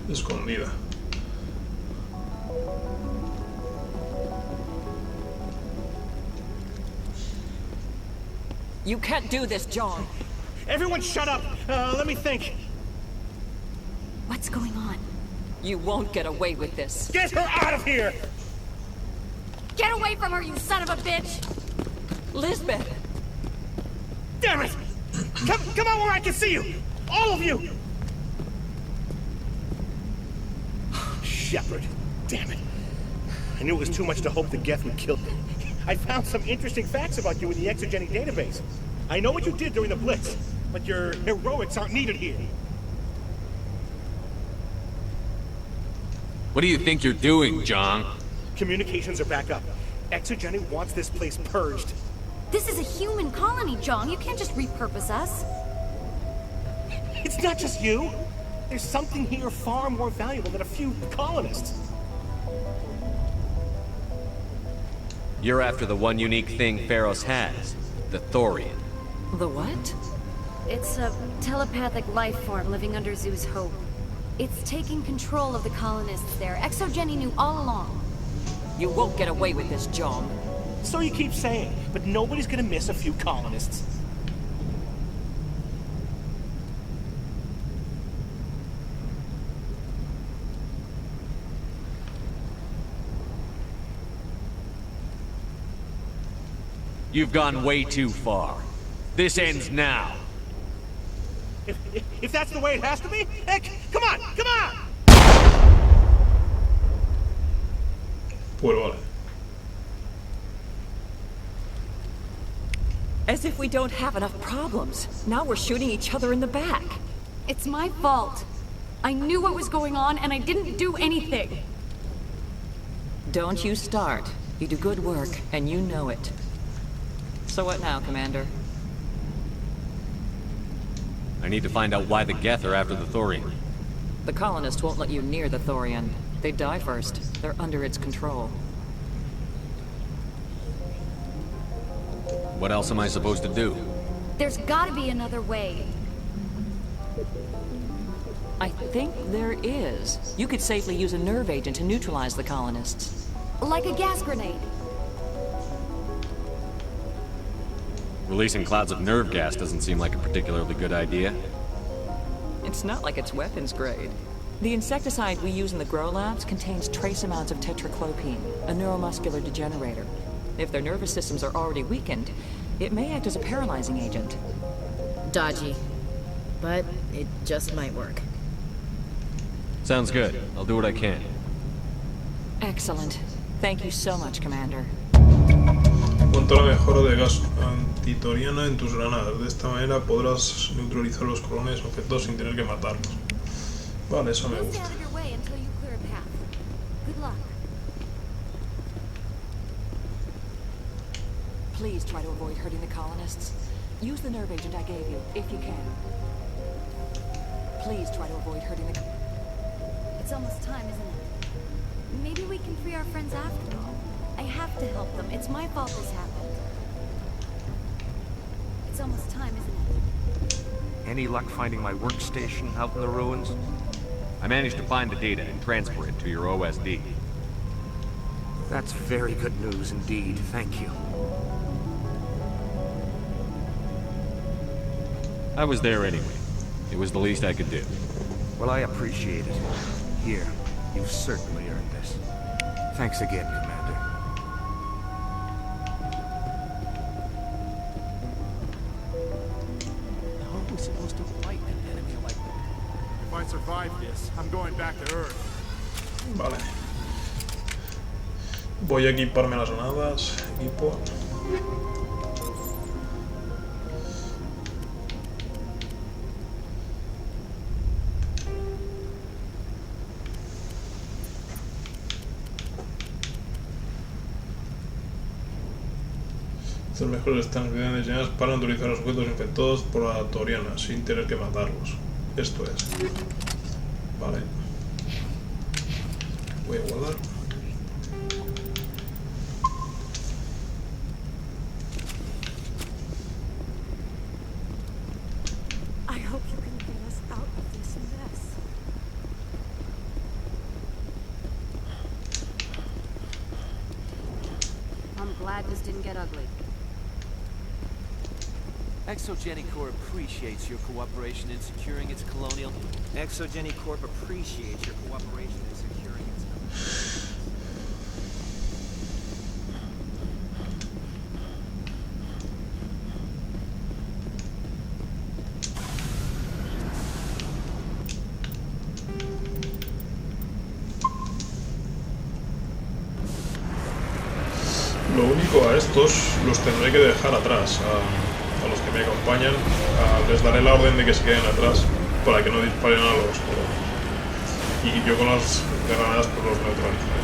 Escondida. You can't do this, John. Everyone shut up! Let me think. What's going on? You won't get away with this. Get her out of here! Get away from her, you son of a bitch! Lisbeth! Damn it! Come out where I can see you! All of you! Shepard. Damn it. I knew it was too much to hope the Geth would kill me. I found some interesting facts about you in the Exogeny database. I know what you did during the Blitz, but your heroics aren't needed here. What do you think you're doing, John? Communications are back up. Exogeny wants this place purged. This is a human colony, John. You can't just repurpose us. It's not just you. There's something here far more valuable than a few colonists. You're after the one unique thing Pharos has, the Thorian. The what? It's a telepathic life form living under Zeus Hope. It's taking control of the colonists there. Exogeny knew all along. You won't get away with this, John. So you keep saying, but nobody's gonna miss a few colonists. You've gone way too far. This ends now. If that's the way it has to be, heck, come on, come on! Pues vale. As if we don't have enough problems. Now we're shooting each other in the back. It's my fault. I knew what was going on and I didn't do anything. Don't you start. You do good work, and you know it. So what now, Commander? I need to find out why the Geth are after the Thorian. The colonists won't let you near the Thorian. They die first. They're under its control. What else am I supposed to do? There's gotta be another way. I think there is. You could safely use a nerve agent to neutralize the colonists. Like a gas grenade. Releasing clouds of nerve gas doesn't seem like a particularly good idea. It's not like it's weapons grade. The insecticide we use in the grow labs contains trace amounts of tetraclopine, a neuromuscular degenerator. If their nervous systems are already weakened, it may act as a paralyzing agent. Dodgy. But it just might work. Sounds good. I'll do what I can. Excellent. Thank you so much, Commander. Monta la mejora de gas antitoriana en tus granadas. De esta manera podrás neutralizar los colones objetos sin tener que matarlos. Vale, eso me gusta. Please try to avoid hurting the colonists. Use the nerve agent I gave you, if you can. Please try to avoid hurting the... It's almost time, isn't it? Maybe we can free our friends after all. I have to help them. It's my fault this happened. It's almost time, isn't it? Any luck finding my workstation out in the ruins? I managed to find the data and transfer it to your OSD. That's very good news indeed. Thank you. I was there anyway. It was the least I could do. Well, I appreciate it. Here, you've certainly earned this. Thanks again, Commander. How are we supposed to fight an enemy like that? If I survive this, I'm going back to Earth. Vale. Voy a equiparme las granadas. Equipo. Estos mejores están bien diseñados para neutralizar los objetos infectados por la toriana sin tener que matarlos. Esto es. Vale. Voy a guardar. I hope you can get us glad this didn't get ugly. Exogeny Corp appreciates your cooperation in securing its colonial... Exogeny Corp appreciates your cooperation in securing its... Lo único, a estos los tendré que dejar atrás, a los que me acompañan. Les daré la orden de que se queden atrás para que no disparen a los colonos. Y yo con las granadas pues los neutralizaré.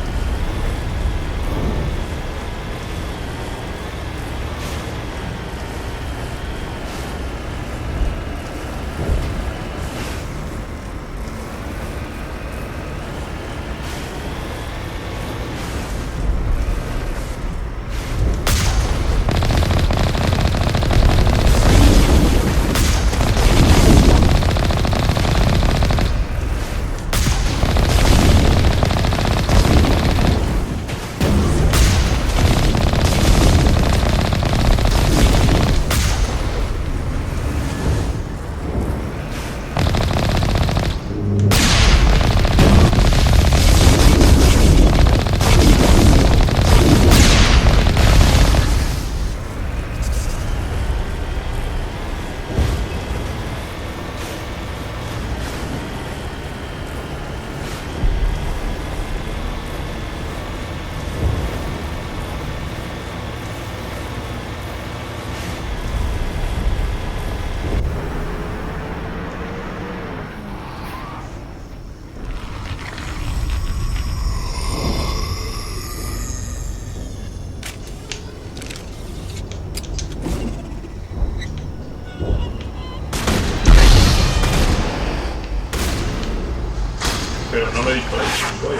Pero no me disparéis, voy.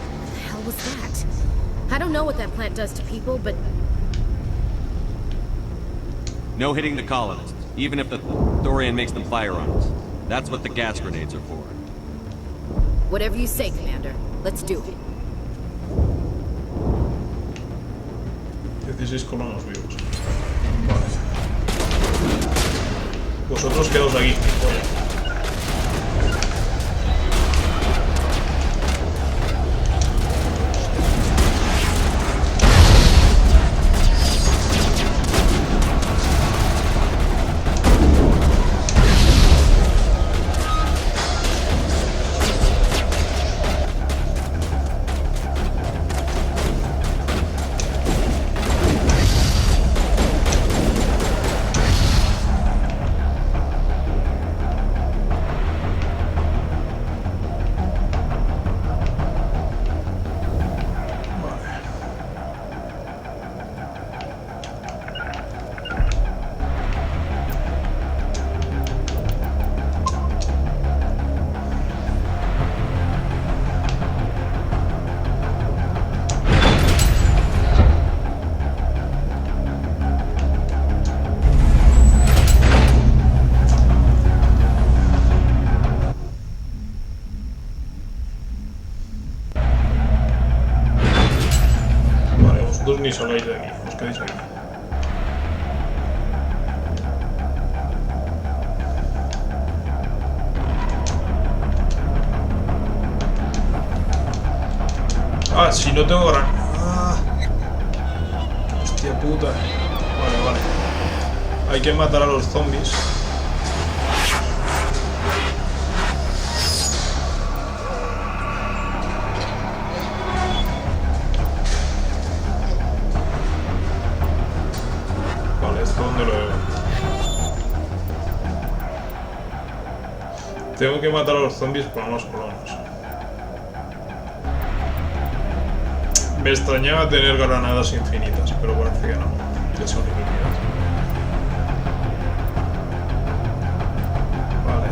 What the hell was that? I don't know what that plant does to people, but... No hitting the colonists, even if the Thorian makes them fire on us. That's what the gas grenades are for. Whatever you say, Commander. Let's do it. 16 colonos vivos. Vale. Vosotros quedaos aquí, joder. Ni salgáis de aquí, os quedáis aquí. Ah, si no tengo gran... Ah. Hostia puta. Vale, vale. Hay que matar a los zombies. Tengo que matar a los zombies con los colonos. Me extrañaba tener granadas infinitas, pero parece que no, que son ilimitadas. Vale.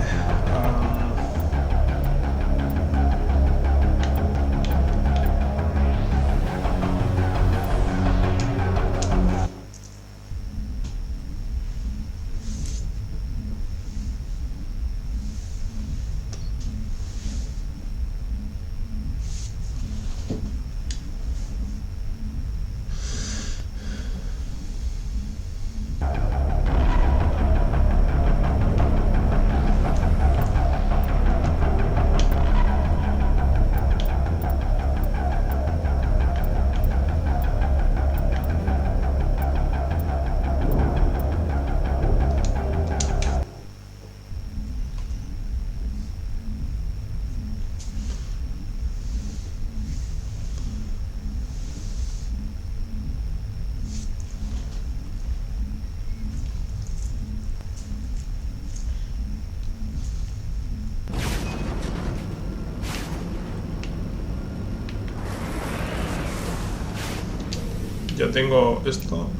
tengo esto.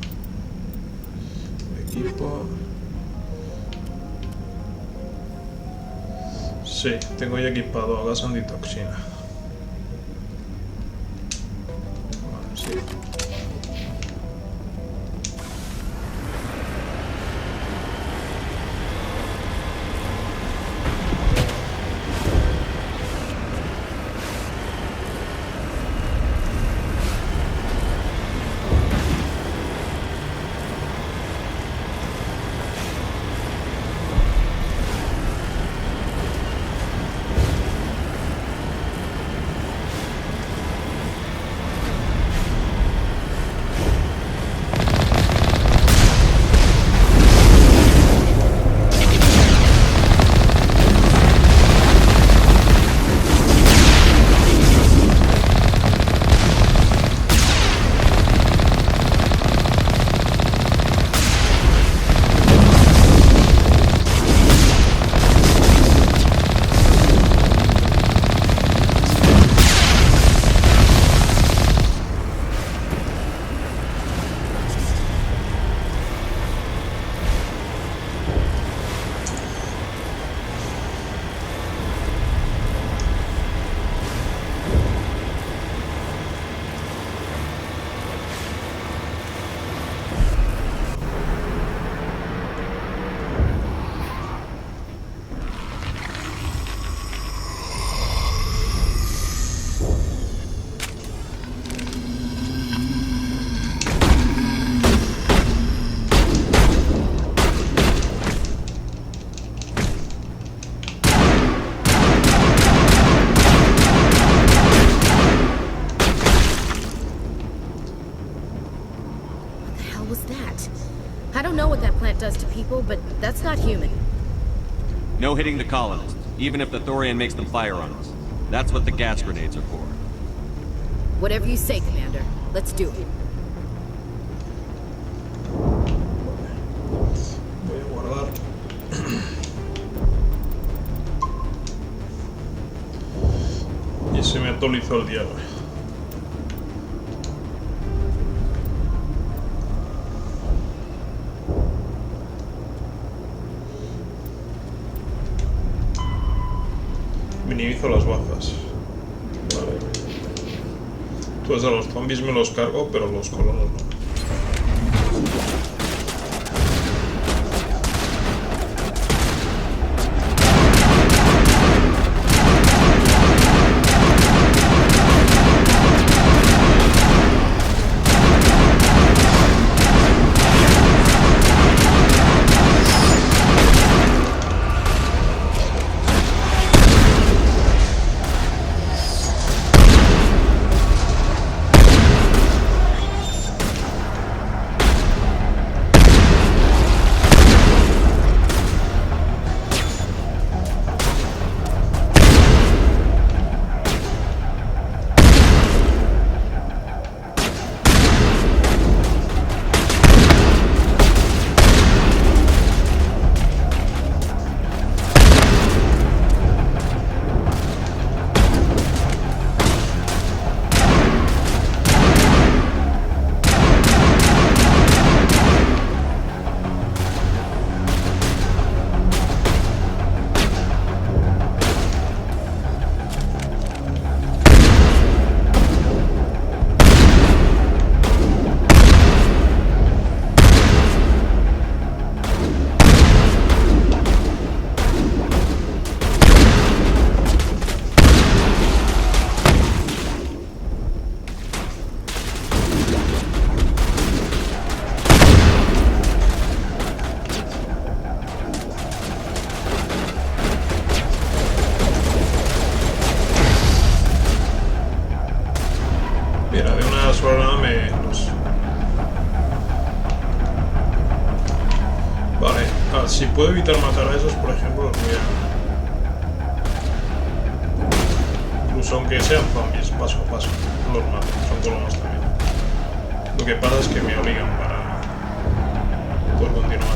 Equipo. Sí, tengo ya equipado a gas antitoxina. Vale, sí. I don't know what that plant does to people, but that's not human. No hitting the colonists, even if the Thorian makes them fire on us. That's what the gas grenades are for. Whatever you say, Commander. Let's do it. Voy a guardar. Y se me actualizó el diálogo. Minimizo las bajas. Vale. Entonces a los zombies me los cargo, pero los colonos no. Si puedo evitar matar a esos, por ejemplo, los voy a... Incluso aunque sean zombies, paso a paso, los mato, son colonos también. Lo que pasa es que me obligan para poder continuar.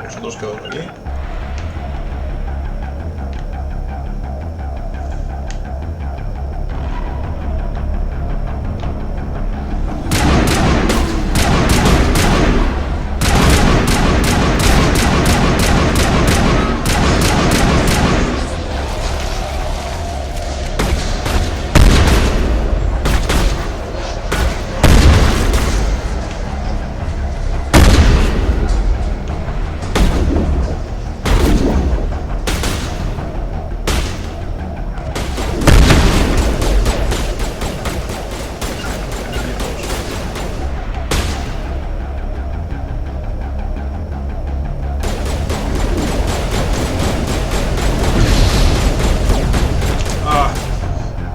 Vosotros quedaos aquí.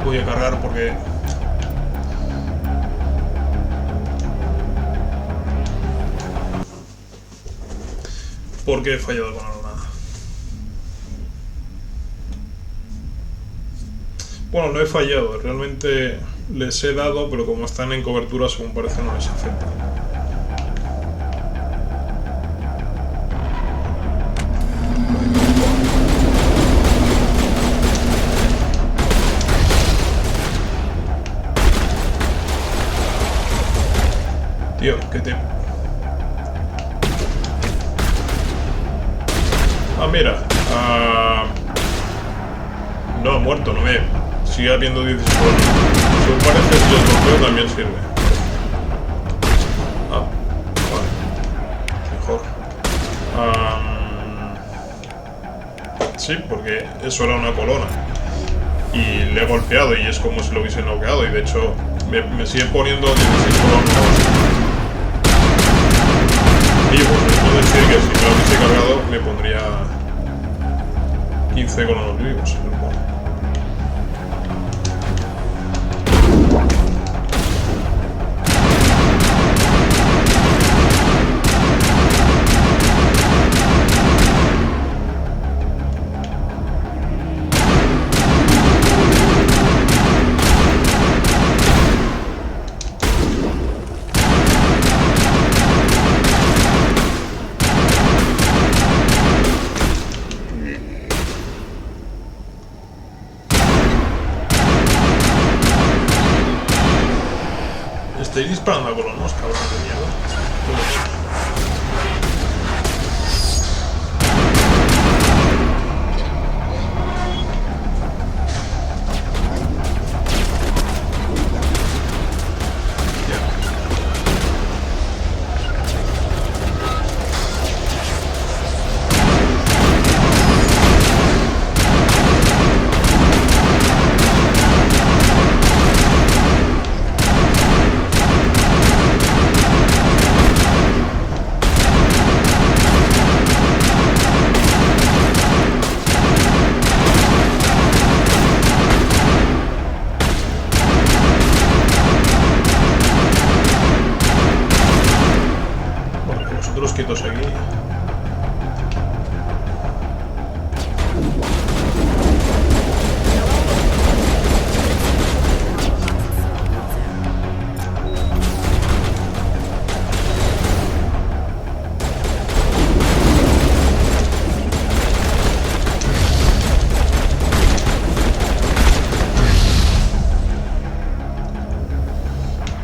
Voy a cargar porque... Porque he fallado con la granada. Bueno, no he fallado, realmente les he dado, pero como están en cobertura, según parece, no les afecta. Tío, que te... Ah, mira. No, muerto, no ve. Sigue habiendo 16 colonias. Según parece, si el trofeo también sirve. Ah, vale. Mejor. Sí, porque eso era una colona. Y le he golpeado y es como si lo hubiese noqueado. Y de hecho, me sigue poniendo 16 colonos. Y pues esto decir que si me lo hubiese cargado me pondría 15 colonos vivos. Estoy disparando a colonos, cabrón de mierda. Quietos aquí.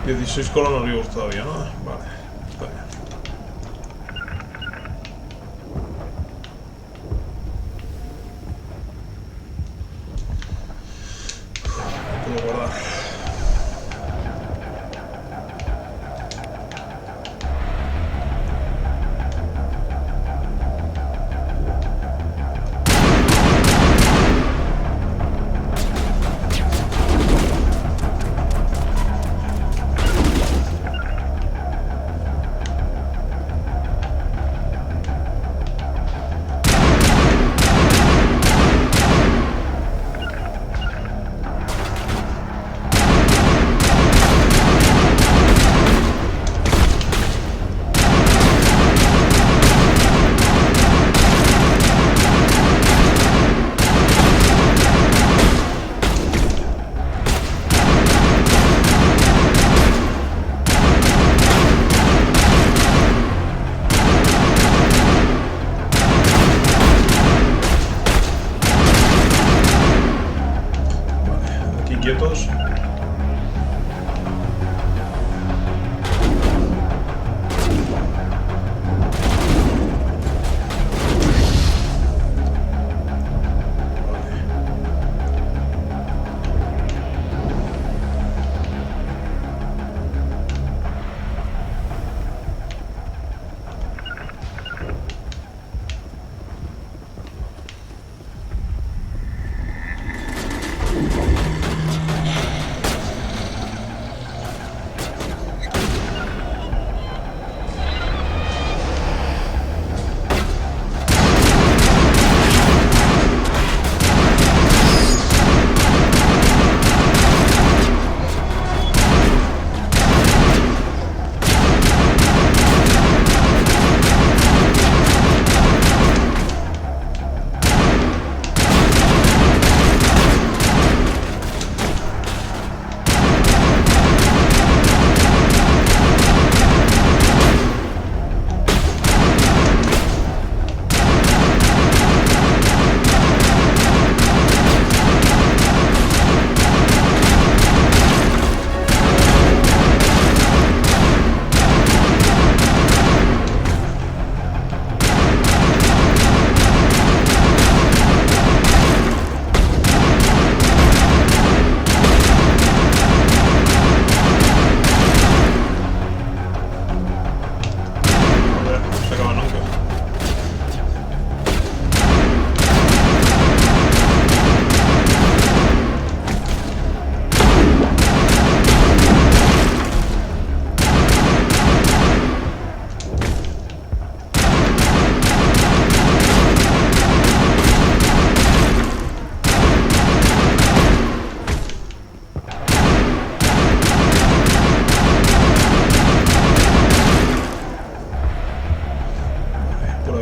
¿16 colonos vivos todavía, no? Vale, está bien. quietos.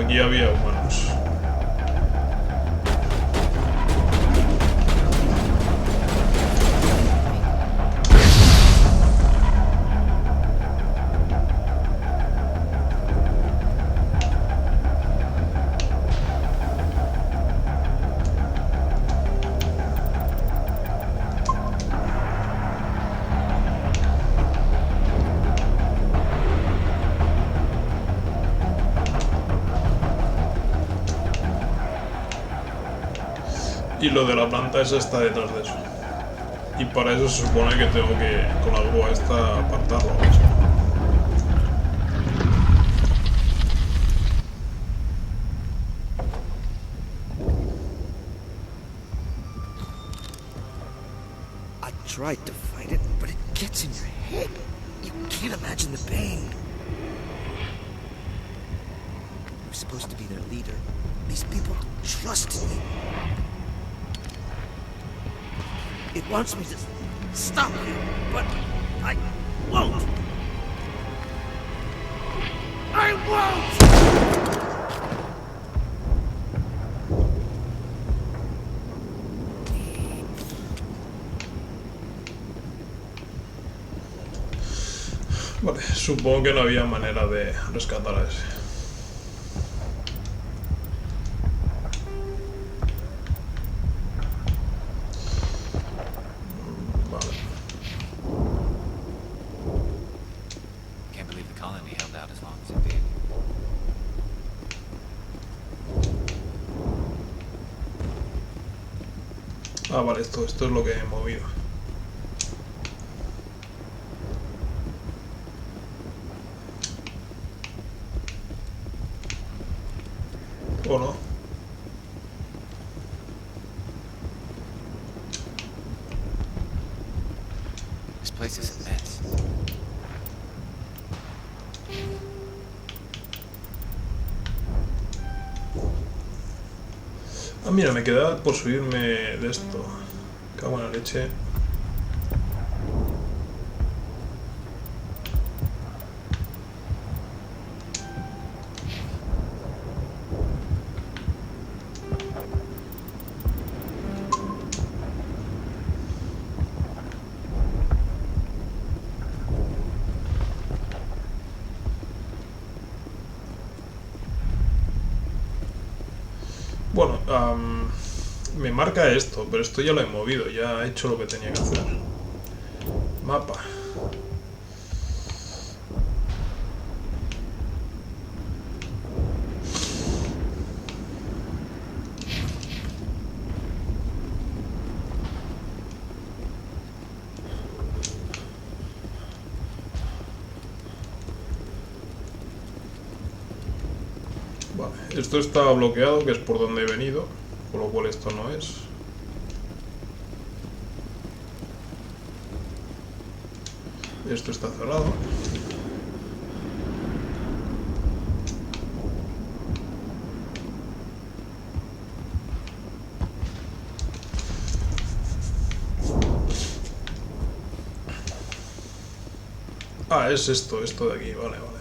Aquí había humanos. Y lo de la planta esa está detrás de eso. Y para eso se supone que tengo que, con la grúa esta, apartarlo. O sea. I tried to fight it, but it gets in your head. You can't imagine the pain. You're supposed to be their leader. These people trusted me. It wants me to stop you, but I won't. I won't! Vale, supongo que no había manera de rescatar a ese. Ah, vale, esto es lo que he movido. ¿O no? This place is a mess. Ah, mira, me queda por subirme de esto. Cago en la leche. Bueno, Me marca esto, pero esto ya lo he movido, ya he hecho lo que tenía que hacer. Mapa. Vale, esto está bloqueado, que es por donde he venido, con lo cual esto no es. Esto está cerrado. Ah, es esto de aquí, vale, vale.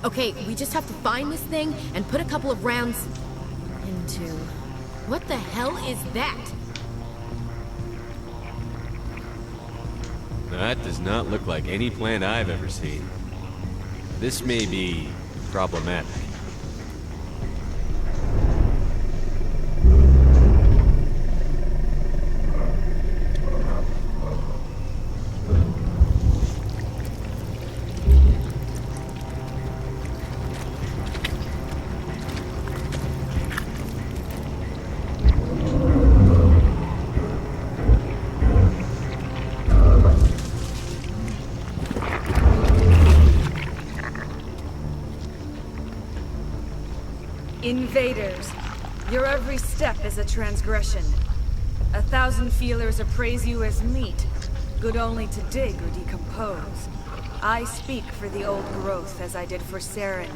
Okay, we just have to find this thing and put a couple of rounds into... What the hell is that? That does not look like any plant I've ever seen. This may be problematic. Invaders, your every step is a transgression. 1,000 feelers appraise you as meat, good only to dig or decompose. I speak for the old growth as I did for Saren.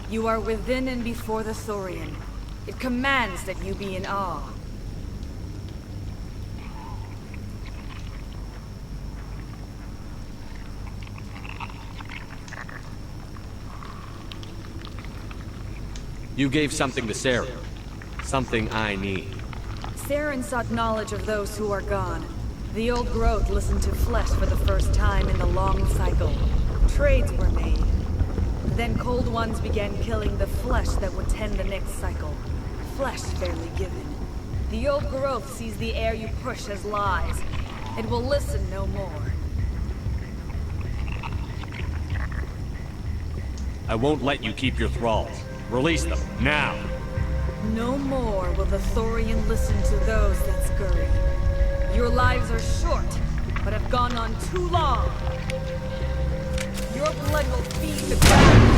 You are within and before the Thorian. It commands that you be in awe. You gave something to Sarah. Something I need. Saren sought knowledge of those who are gone. The old growth listened to flesh for the first time in the long cycle. Trades were made. Then cold ones began killing the flesh that would tend the next cycle. Flesh fairly given. The old growth sees the air you push as lies. It will listen no more. I won't let you keep your thralls. Release them, now! No more will the Thorian listen to those that scurry. Your lives are short, but have gone on too long. Your blood will feed the ground.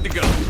to go.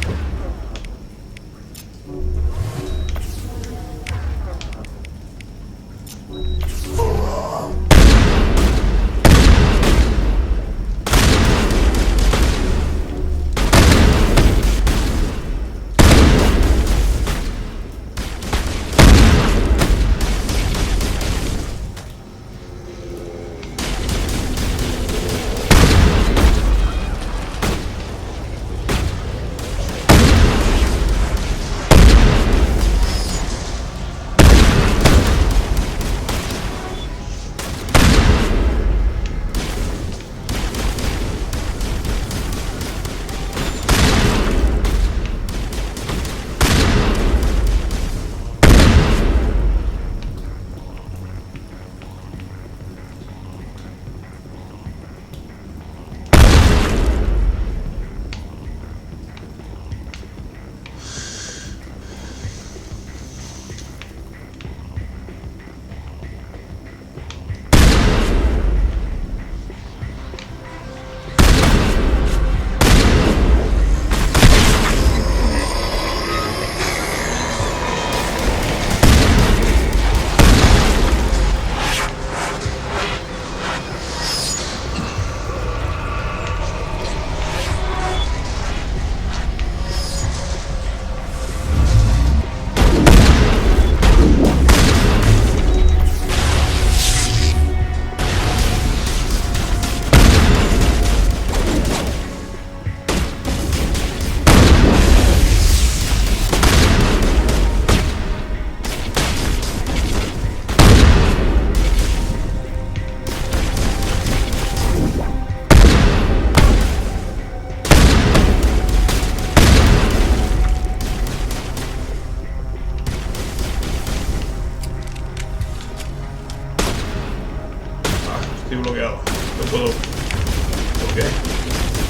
Estoy bloqueado. No puedo. ¿Por qué?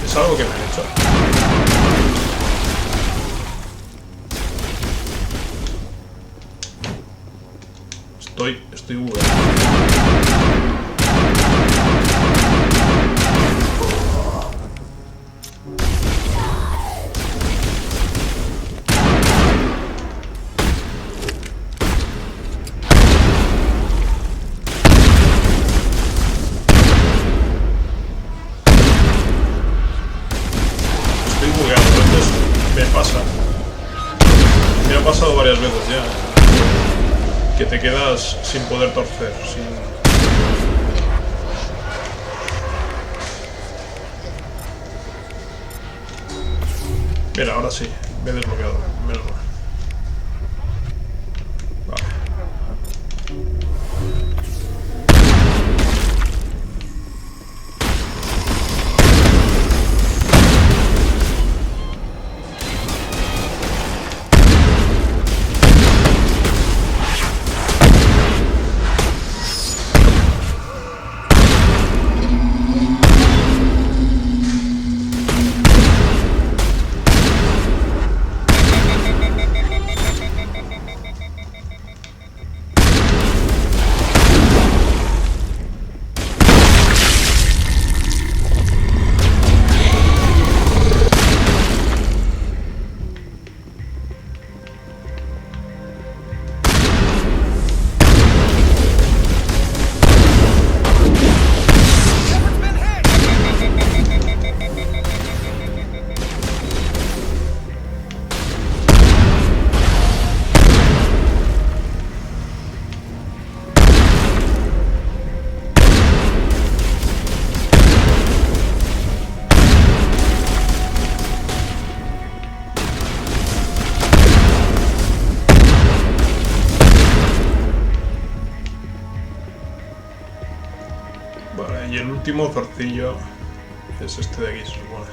¿Es algo que me han hecho? Estoy bugueado. Me ha pasado varias veces ya que te quedas sin poder torcer, Mira, ahora sí, me he desbloqueado, menos mal. Vale, y el último zarcillo es este de aquí, se supone.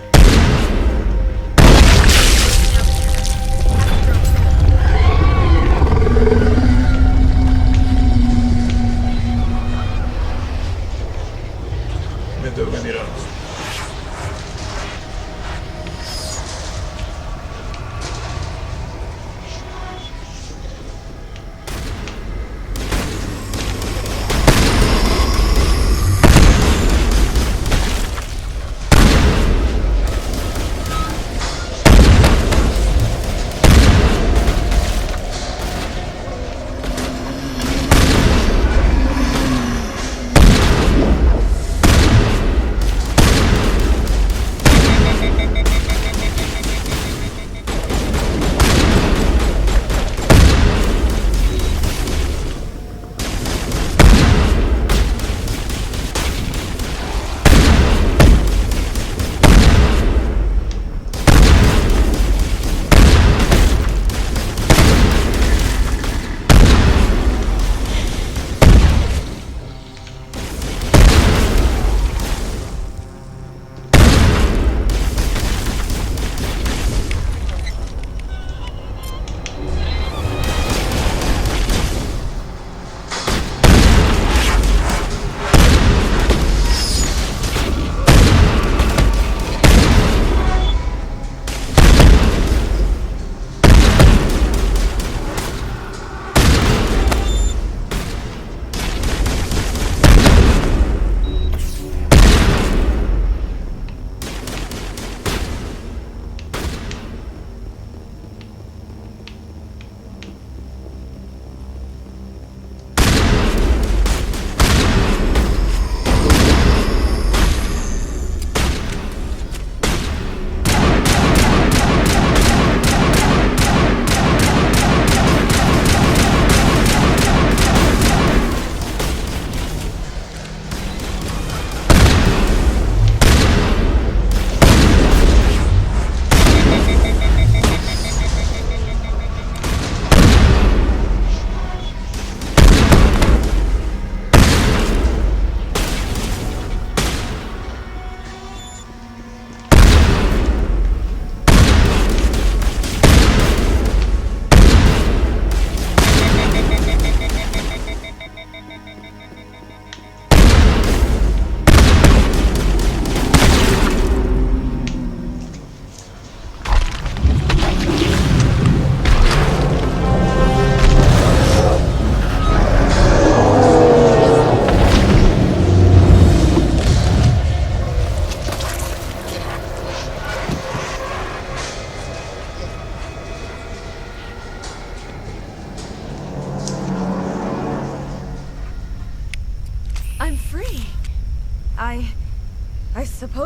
Me tengo que tirar.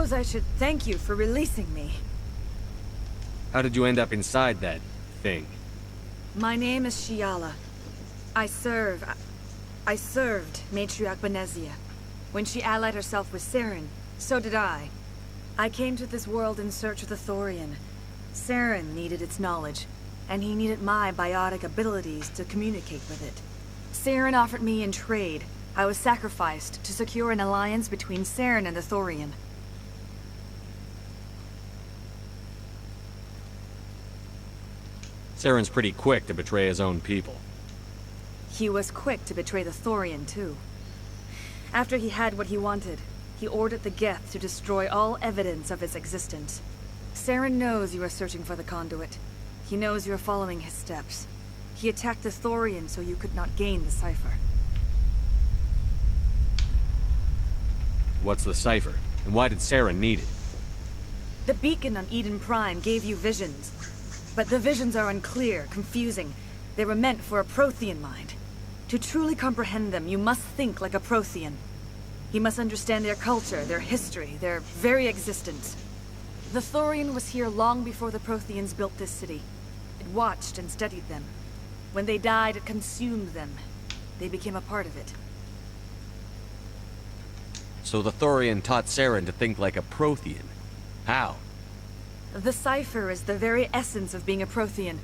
suppose I should thank you for releasing me. How did you end up inside that thing? My name is Shiala. I served Matriarch Benezia. When she allied herself with Saren, so did I. I came to this world in search of the Thorian. Saren needed its knowledge, and he needed my biotic abilities to communicate with it. Saren offered me in trade. I was sacrificed to secure an alliance between Saren and the Thorian. Saren's pretty quick to betray his own people. He was quick to betray the Thorian, too. After he had what he wanted, he ordered the Geth to destroy all evidence of its existence. Saren knows you are searching for the conduit. He knows you are following his steps. He attacked the Thorian so you could not gain the cipher. What's the cipher? And why did Saren need it? The beacon on Eden Prime gave you visions. But the visions are unclear, confusing. They were meant for a Prothean mind. To truly comprehend them, you must think like a Prothean. You must understand their culture, their history, their very existence. The Thorian was here long before the Protheans built this city. It watched and studied them. When they died, it consumed them. They became a part of it. So the Thorian taught Saren to think like a Prothean. How? The cipher is the very essence of being a Prothean.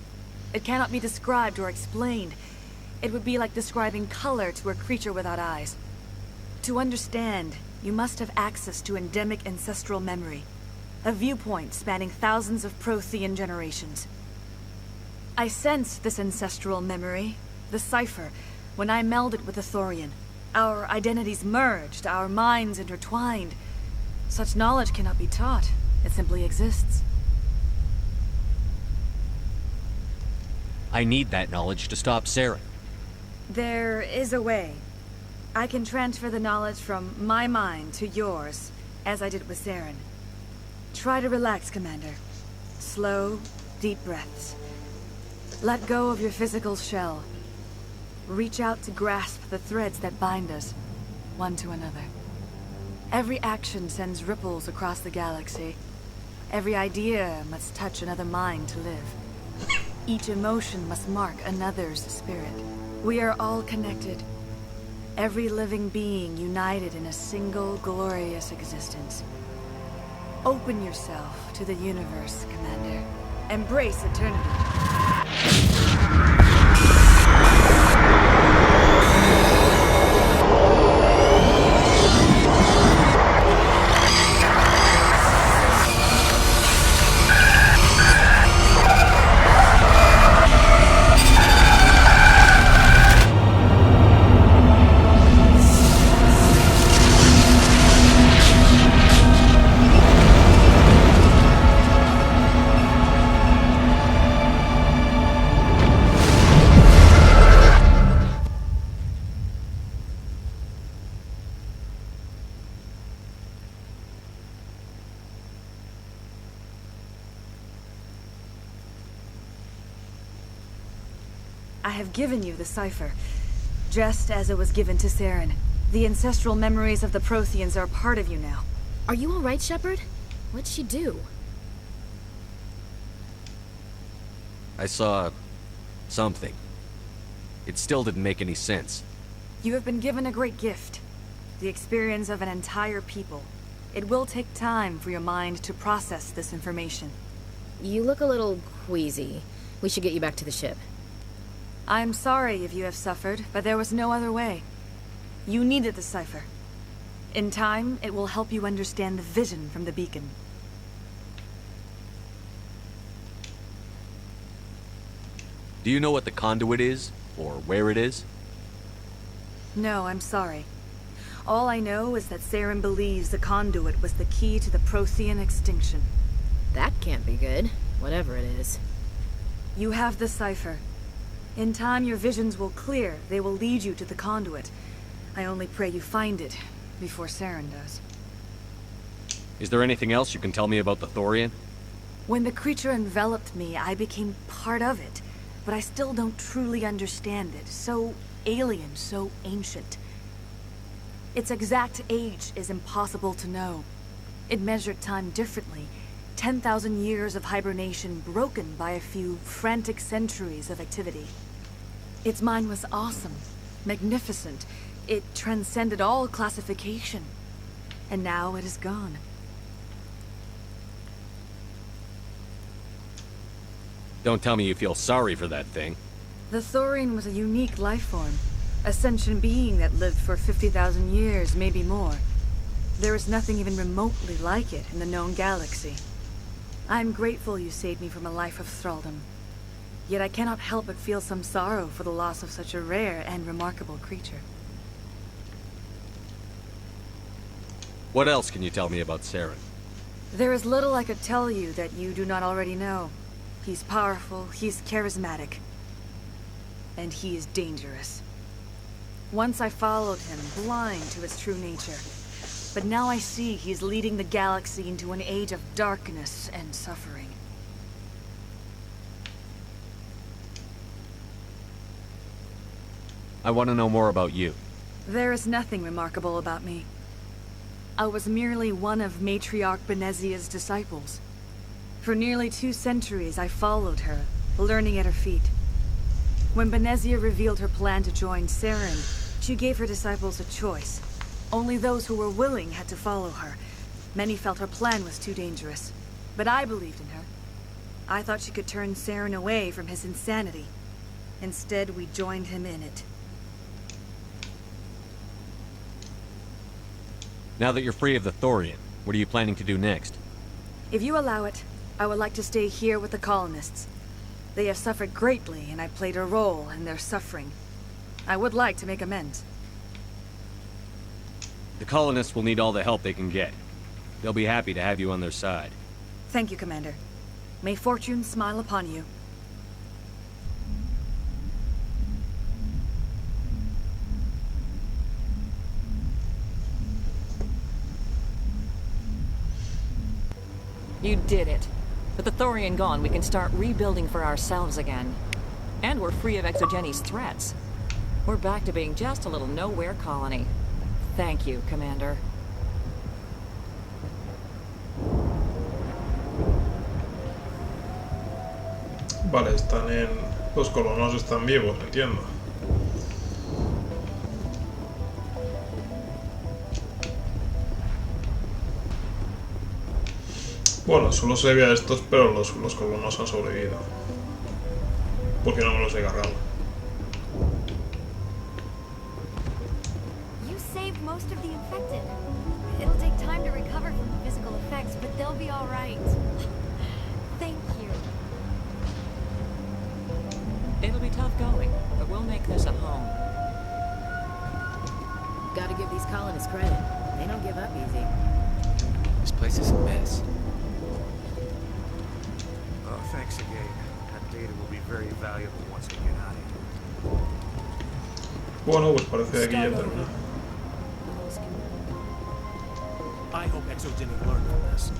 It cannot be described or explained. It would be like describing color to a creature without eyes. To understand, you must have access to endemic ancestral memory. A viewpoint spanning thousands of Prothean generations. I sensed this ancestral memory, the cipher, when I melded with the Thorian. Our identities merged, our minds intertwined. Such knowledge cannot be taught. It simply exists. I need that knowledge to stop Saren. There is a way. I can transfer the knowledge from my mind to yours, as I did with Saren. Try to relax, Commander. Slow, deep breaths. Let go of your physical shell. Reach out to grasp the threads that bind us, one to another. Every action sends ripples across the galaxy. Every idea must touch another mind to live. Each emotion must mark another's spirit. We are all connected. Every living being united in a single glorious existence. Open yourself to the universe, Commander. Embrace eternity. I have given you the cipher, just as it was given to Saren. The ancestral memories of the Protheans are part of you now. Are you all right, Shepard? What'd she do? I saw something. It still didn't make any sense. You have been given a great gift. The experience of an entire people. It will take time for your mind to process this information. You look a little queasy. We should get you back to the ship. I'm sorry if you have suffered, but there was no other way. You needed the cipher. In time, it will help you understand the vision from the beacon. Do you know what the conduit is? Or where it is? No, I'm sorry. All I know is that Saren believes the conduit was the key to the Prothean extinction. That can't be good, whatever it is. You have the cipher. In time, your visions will clear. They will lead you to the conduit. I only pray you find it before Saren does. Is there anything else you can tell me about the Thorian? When the creature enveloped me, I became part of it. But I still don't truly understand it. So alien, so ancient. Its exact age is impossible to know. It measured time differently. 10,000 years of hibernation broken by a few frantic centuries of activity. Its mind was awesome, magnificent. It transcended all classification. And now it is gone. Don't tell me you feel sorry for that thing. The Thorian was a unique life form. A sentient being that lived for 50,000 years, maybe more. There is nothing even remotely like it in the known galaxy. I'm grateful you saved me from a life of thraldom. Yet I cannot help but feel some sorrow for the loss of such a rare and remarkable creature. What else can you tell me about Saren? There is little I could tell you that you do not already know. He's powerful, he's charismatic, and he is dangerous. Once I followed him, blind to his true nature. But now I see he's leading the galaxy into an age of darkness and suffering. I want to know more about you. There is nothing remarkable about me. I was merely one of Matriarch Benezia's disciples. For nearly 2 centuries I followed her, learning at her feet. When Benezia revealed her plan to join Saren, she gave her disciples a choice. Only those who were willing had to follow her. Many felt her plan was too dangerous. But I believed in her. I thought she could turn Saren away from his insanity. Instead, we joined him in it. Now that you're free of the Thorian, what are you planning to do next? If you allow it, I would like to stay here with the colonists. They have suffered greatly, and I played a role in their suffering. I would like to make amends. The colonists will need all the help they can get. They'll be happy to have you on their side. Thank you, Commander. May fortune smile upon you. You did it. With the Thorian gone, we can start rebuilding for ourselves again. And we're free of Exogeni's threats. We're back to being just a little nowhere colony. Thank you, Commander. Vale, están en... Los colonos están vivos, entiendo. Bueno, solo se ve a estos, pero los colonos han sobrevivido. Porque no me los he cargado. You saved most of the infected. It'll take time to recover from the physical effects, but they'll be all right. Thank you. It'll be tough going, but we'll make this a home. Gotta give these colonists credit. They don't give up easy. This place is a mess. Thanks again. That data will be very valuable once I get out of here. Bueno, pues parece que aquí ya termina. I hope Exogeny learned from this.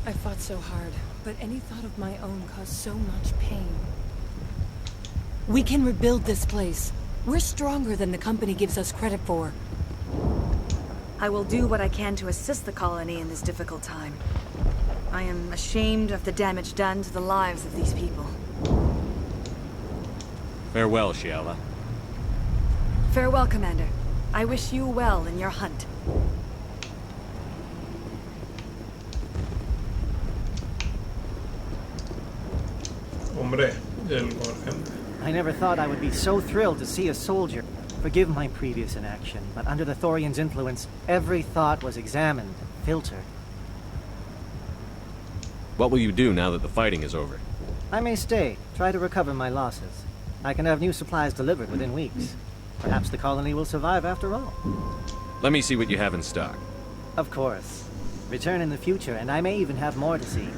I fought so hard, but any thought of my own caused so much pain. We can rebuild this place. We're stronger than the company gives us credit for. I will do what I can to assist the colony in this difficult time. I am ashamed of the damage done to the lives of these people. Farewell, Shiala. Farewell, Commander. I wish you well in your hunt. Hombre, el comerciante. I never thought I would be so thrilled to see a soldier. Forgive my previous inaction, but under the Thorian's influence, every thought was examined, filtered. What will you do now that the fighting is over? I may stay, try to recover my losses. I can have new supplies delivered within weeks. Perhaps the colony will survive after all. Let me see what you have in stock. Of course. Return in the future, and I may even have more to see.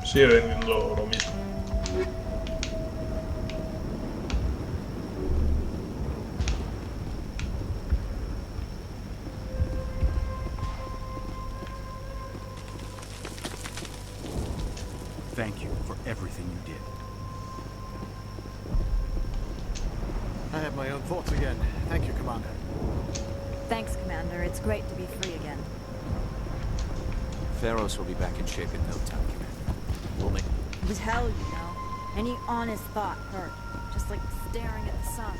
Sigue vendiendo lo mismo. Thank you for everything you did. have my own thoughts again. Thank you, Commander. Thanks, Commander. It's great to be free again. Theros will be back in shape in no time, Commander. We'll make... It hell, you know. Any honest thought hurt. Just like staring at the sun.